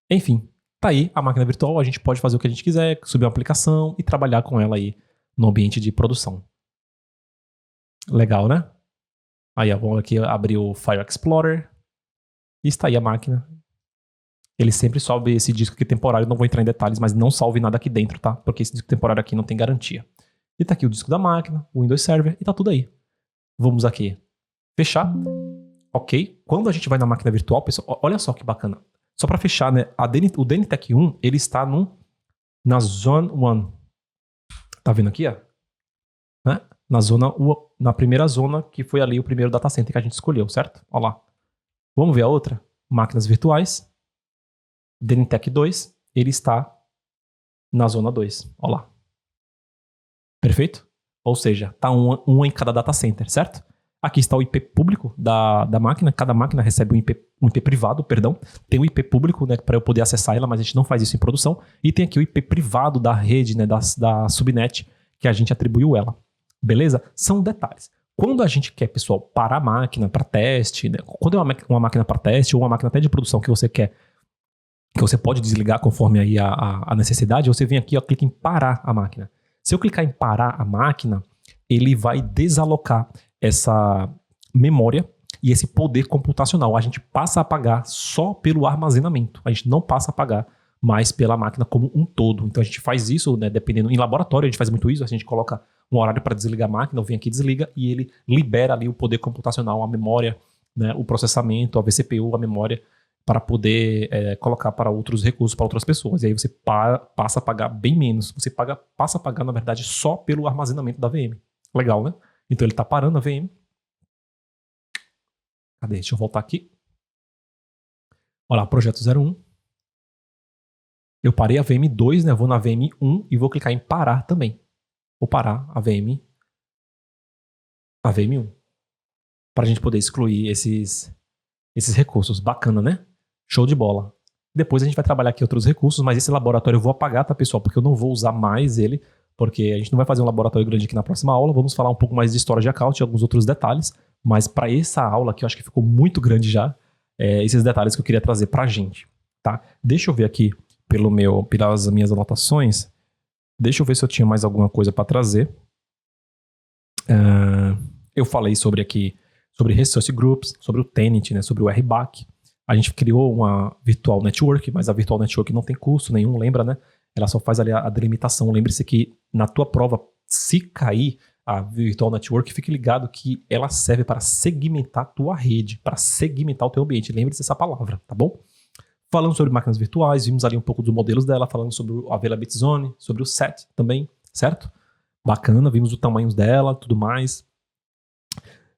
Enfim, tá aí a máquina virtual. A gente pode fazer o que a gente quiser, subir uma aplicação e trabalhar com ela aí no ambiente de produção. Legal, né? Aí, ó, vamos aqui abrir o File Explorer. E está aí a máquina. Ele sempre sobe esse disco aqui temporário. Não vou entrar em detalhes, mas não salve nada aqui dentro, tá? Porque esse disco temporário aqui não tem garantia. E tá aqui o disco da máquina, o Windows Server, e tá tudo aí. Vamos aqui fechar. Ok. Quando a gente vai na máquina virtual, pessoal, olha só que bacana. Só para fechar, né? O DNTech 1, ele está na Zone 1. Tá vendo aqui, ó? Né? Na primeira zona, que foi ali o primeiro data center que a gente escolheu, certo? Olha lá. Vamos ver a outra. Máquinas virtuais. DNTech 2, ele está na zona 2. Olha lá. Perfeito? Ou seja, está um em cada data center, certo? Aqui está o IP público da máquina. Cada máquina recebe um IP privado, perdão. Tem um IP público, né, para eu poder acessar ela, mas a gente não faz isso em produção. E tem aqui o IP privado da rede, né, da subnet, que a gente atribuiu ela. Beleza? São detalhes. Quando a gente quer, pessoal, parar a máquina para teste, né, quando é uma máquina para teste ou uma máquina até de produção que você quer, que você pode desligar conforme aí a necessidade, você vem aqui, ó, clica em parar a máquina. Se eu clicar em parar a máquina, ele vai desalocar essa memória e esse poder computacional. A gente passa a pagar só pelo armazenamento. A gente não passa a pagar mais pela máquina como um todo. Então a gente faz isso, né, dependendo, em laboratório a gente faz muito isso, a gente coloca um horário para desligar a máquina, eu venho aqui, desliga, e ele libera ali o poder computacional, a memória, né, o processamento, a vCPU, a memória, para poder colocar para outros recursos, para outras pessoas. E aí você passa a pagar bem menos. Você passa a pagar, na verdade, só pelo armazenamento da VM. Legal, né? Então ele está parando a VM. Cadê? Deixa eu voltar aqui. Olha lá, projeto 01. Eu parei a VM2, né? Vou na VM1 e vou clicar em parar também. Vou parar a VM1. Para a gente poder excluir esses recursos. Bacana, né? Show de bola. Depois a gente vai trabalhar aqui outros recursos, mas esse laboratório eu vou apagar, tá, pessoal? Porque eu não vou usar mais ele, porque a gente não vai fazer um laboratório grande aqui na próxima aula. Vamos falar um pouco mais de storage account e alguns outros detalhes, mas para essa aula aqui, eu acho que ficou muito grande já, esses detalhes que eu queria trazer pra gente, tá? Deixa eu ver aqui pelas minhas anotações. Deixa eu ver se eu tinha mais alguma coisa para trazer. Eu falei sobre Resource Groups, sobre o Tenant, né, sobre o RBAC. A gente criou uma Virtual Network, mas a Virtual Network não tem custo nenhum, lembra, né? Ela só faz ali a delimitação. Lembre-se que na tua prova, se cair a Virtual Network, fique ligado que ela serve para segmentar a tua rede, para segmentar o teu ambiente. Lembre-se dessa palavra, tá bom? Falando sobre máquinas virtuais, vimos ali um pouco dos modelos dela, falando sobre o Availability Zone, sobre o SET também, certo? Bacana, vimos os tamanhos dela, tudo mais.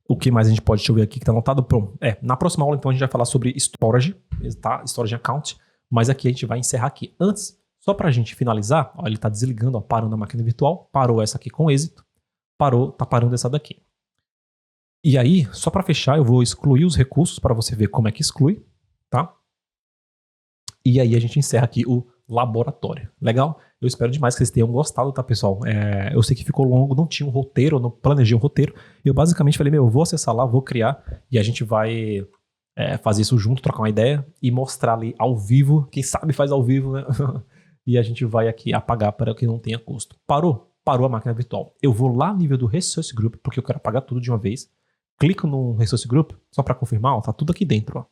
O que mais a gente pode, deixa eu ver aqui que tá anotado. Pronto. Na próxima aula, então, a gente vai falar sobre storage, tá? Storage account, mas aqui a gente vai encerrar aqui. Antes, só pra gente finalizar, ó, ele tá desligando, ó, parando a máquina virtual, parou essa aqui com êxito, tá parando essa daqui. E aí, só pra fechar, eu vou excluir os recursos para você ver como é que exclui, tá? E aí a gente encerra aqui o laboratório. Legal? Eu espero demais que vocês tenham gostado, tá, pessoal? Eu sei que ficou longo, não tinha um roteiro, eu não planejei um roteiro. Eu basicamente falei, eu vou acessar lá, vou criar e a gente vai fazer isso junto, trocar uma ideia e mostrar ali ao vivo. Quem sabe faz ao vivo, né? E a gente vai aqui apagar para que não tenha custo. Parou? Parou a máquina virtual. Eu vou lá no nível do Resource Group, porque eu quero apagar tudo de uma vez. Clico no Resource Group, só para confirmar, ó, tá tudo aqui dentro, ó.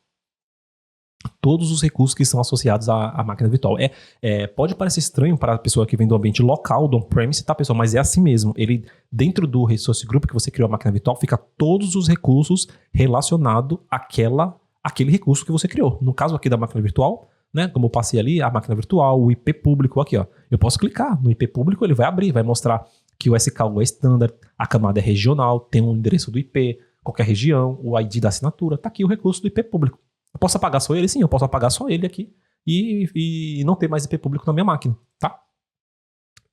Todos os recursos que são associados à máquina virtual. Pode parecer estranho para a pessoa que vem do ambiente local, do on-premise, tá, pessoal? Mas é assim mesmo. Ele, dentro do Resource Group que você criou a máquina virtual, fica todos os recursos relacionados àquele recurso que você criou. No caso aqui da máquina virtual, né? Como eu passei ali, a máquina virtual, o IP público aqui, ó. Eu posso clicar no IP público, ele vai abrir, vai mostrar que o SKU é standard, a camada é regional, tem um endereço do IP, qualquer região, o ID da assinatura. Tá aqui o recurso do IP público. Eu posso apagar só ele? Sim, eu posso apagar só ele aqui e não ter mais IP público na minha máquina, tá?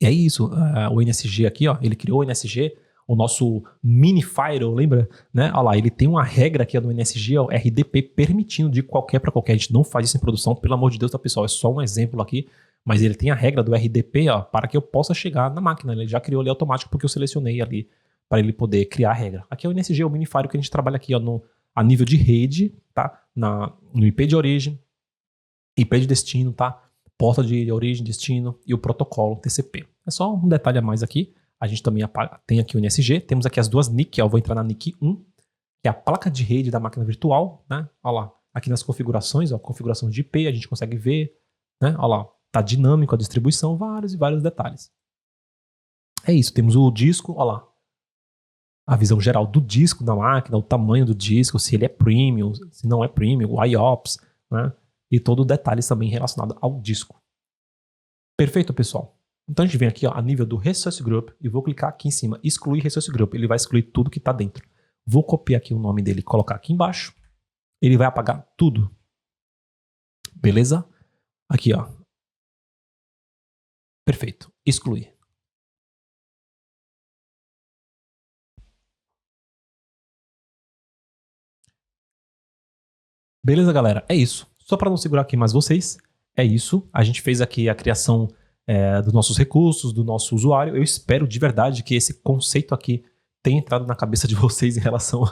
E é isso, o NSG aqui, ó, ele criou o NSG, o nosso mini firewall, lembra? Né? Olha lá, ele tem uma regra aqui do NSG, ó, RDP, permitindo de qualquer para qualquer. A gente não faz isso em produção, pelo amor de Deus, tá, pessoal? É só um exemplo aqui, mas ele tem a regra do RDP, ó, para que eu possa chegar na máquina. Ele já criou ali automático porque eu selecionei ali para ele poder criar a regra. Aqui é o NSG, o mini firewall que a gente trabalha aqui, ó, a nível de rede, tá? No IP de origem, IP de destino, tá? Porta de origem, destino e o protocolo TCP. É só um detalhe a mais aqui. A gente também tem aqui o NSG. Temos aqui as duas NIC, ó, eu vou entrar na NIC 1, que é a placa de rede da máquina virtual, né? Olha lá, aqui nas configurações, ó, configuração de IP, a gente consegue ver, né? Olha lá, tá dinâmico a distribuição, vários e vários detalhes. É isso, temos o disco, olha lá. A visão geral do disco da máquina, o tamanho do disco, se ele é premium, se não é premium, o IOPS, né? E todo o detalhe também relacionado ao disco. Perfeito, pessoal? Então a gente vem aqui, ó, a nível do Resource Group e vou clicar aqui em cima, excluir Resource Group. Ele vai excluir tudo que está dentro. Vou copiar aqui o nome dele e colocar aqui embaixo. Ele vai apagar tudo. Beleza? Aqui, ó. Perfeito. Excluir. Beleza, galera? É isso. Só para não segurar aqui mais vocês, é isso. A gente fez aqui a criação dos nossos recursos, do nosso usuário. Eu espero de verdade que esse conceito aqui tenha entrado na cabeça de vocês em relação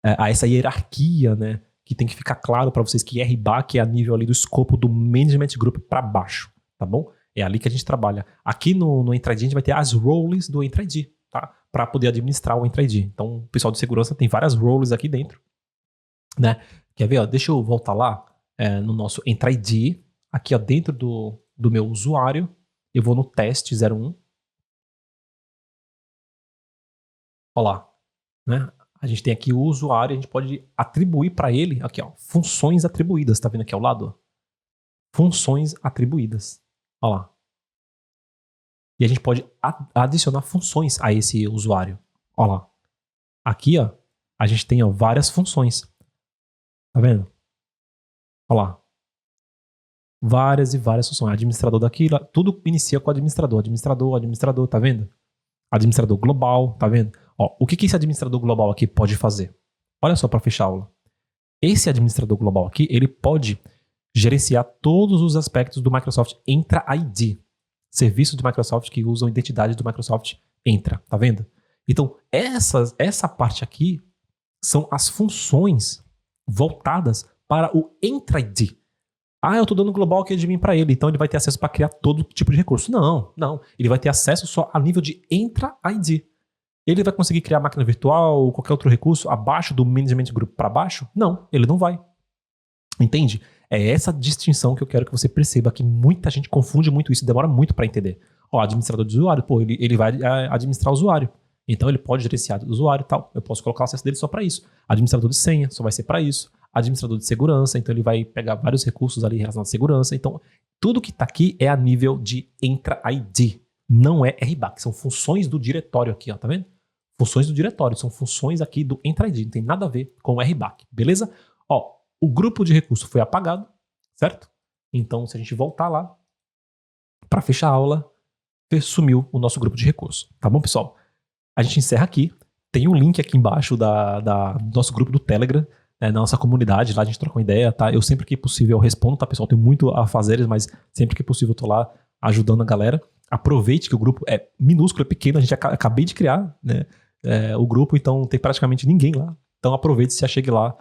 a essa hierarquia, né? Que tem que ficar claro para vocês que RBAC é a nível ali do escopo do Management Group para baixo, tá bom? É ali que a gente trabalha. Aqui no Entra ID a gente vai ter as roles do Entra ID, tá? Para poder administrar o Entra ID. Então o pessoal de segurança tem várias roles aqui dentro, né? Quer ver? Ó, deixa eu voltar lá no nosso Entra ID, aqui ó, dentro do meu usuário, eu vou no teste 01. Olha lá, né? A gente tem aqui o usuário, a gente pode atribuir para ele, aqui ó, funções atribuídas, tá vendo aqui ao lado? Funções atribuídas, olha lá. E a gente pode adicionar funções a esse usuário, olha lá. Aqui ó, a gente tem ó, várias funções, tá vendo? Olha lá. Várias e várias funções. Administrador daqui, tudo inicia com administrador, tá vendo? Administrador global, tá vendo? Ó, o que esse administrador global aqui pode fazer? Olha só para fechar a aula. Esse administrador global aqui, ele pode gerenciar todos os aspectos do Microsoft Entra ID. Serviços do Microsoft que usam identidade do Microsoft Entra, tá vendo? Então, essa parte aqui são as funções voltadas para o Entra ID. Ah, eu tô dando global aqui admin para ele, então ele vai ter acesso para criar todo tipo de recurso. Não. Ele vai ter acesso só a nível de Entra ID. Ele vai conseguir criar máquina virtual ou qualquer outro recurso abaixo do Management Group para baixo? Não, ele não vai. Entende? É essa distinção que eu quero que você perceba, que muita gente confunde muito isso, demora muito para entender. Ó, administrador de usuário, pô, ele vai administrar o usuário. Então ele pode gerenciar o usuário e tal. Eu posso colocar o acesso dele só para isso. Administrador de senha só vai ser para isso. Administrador de segurança, então ele vai pegar vários recursos ali relacionados à segurança. Então, tudo que está aqui é a nível de Entra ID, não é RBAC. São funções do diretório aqui, ó, tá vendo? Funções do diretório, são funções aqui do Entra ID, não tem nada a ver com o RBAC, beleza? Ó, o grupo de recurso foi apagado, certo? Então, se a gente voltar lá, para fechar a aula, sumiu o nosso grupo de recurso, tá bom, pessoal? A gente encerra aqui, tem um link aqui embaixo do nosso grupo do Telegram, na nossa comunidade, lá a gente troca uma ideia, tá? Eu sempre que possível eu respondo, tá, pessoal? Tenho muito a fazer, mas sempre que possível eu tô lá ajudando a galera. Aproveite que o grupo é minúsculo, é pequeno, a gente acabei de criar, né, o grupo, então tem praticamente ninguém lá. Então aproveite e se achegue lá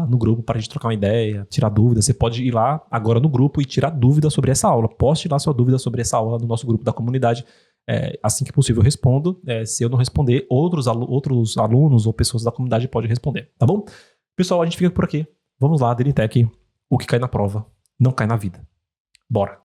no grupo para a gente trocar uma ideia, tirar dúvidas. Você pode ir lá agora no grupo e tirar dúvidas sobre essa aula. Poste lá sua dúvida sobre essa aula no nosso grupo da comunidade. Assim que possível eu respondo. Se eu não responder, outros alunos ou pessoas da comunidade podem responder, tá bom? Pessoal, a gente fica por aqui. Vamos lá, DNTech. O que cai na prova não cai na vida. Bora!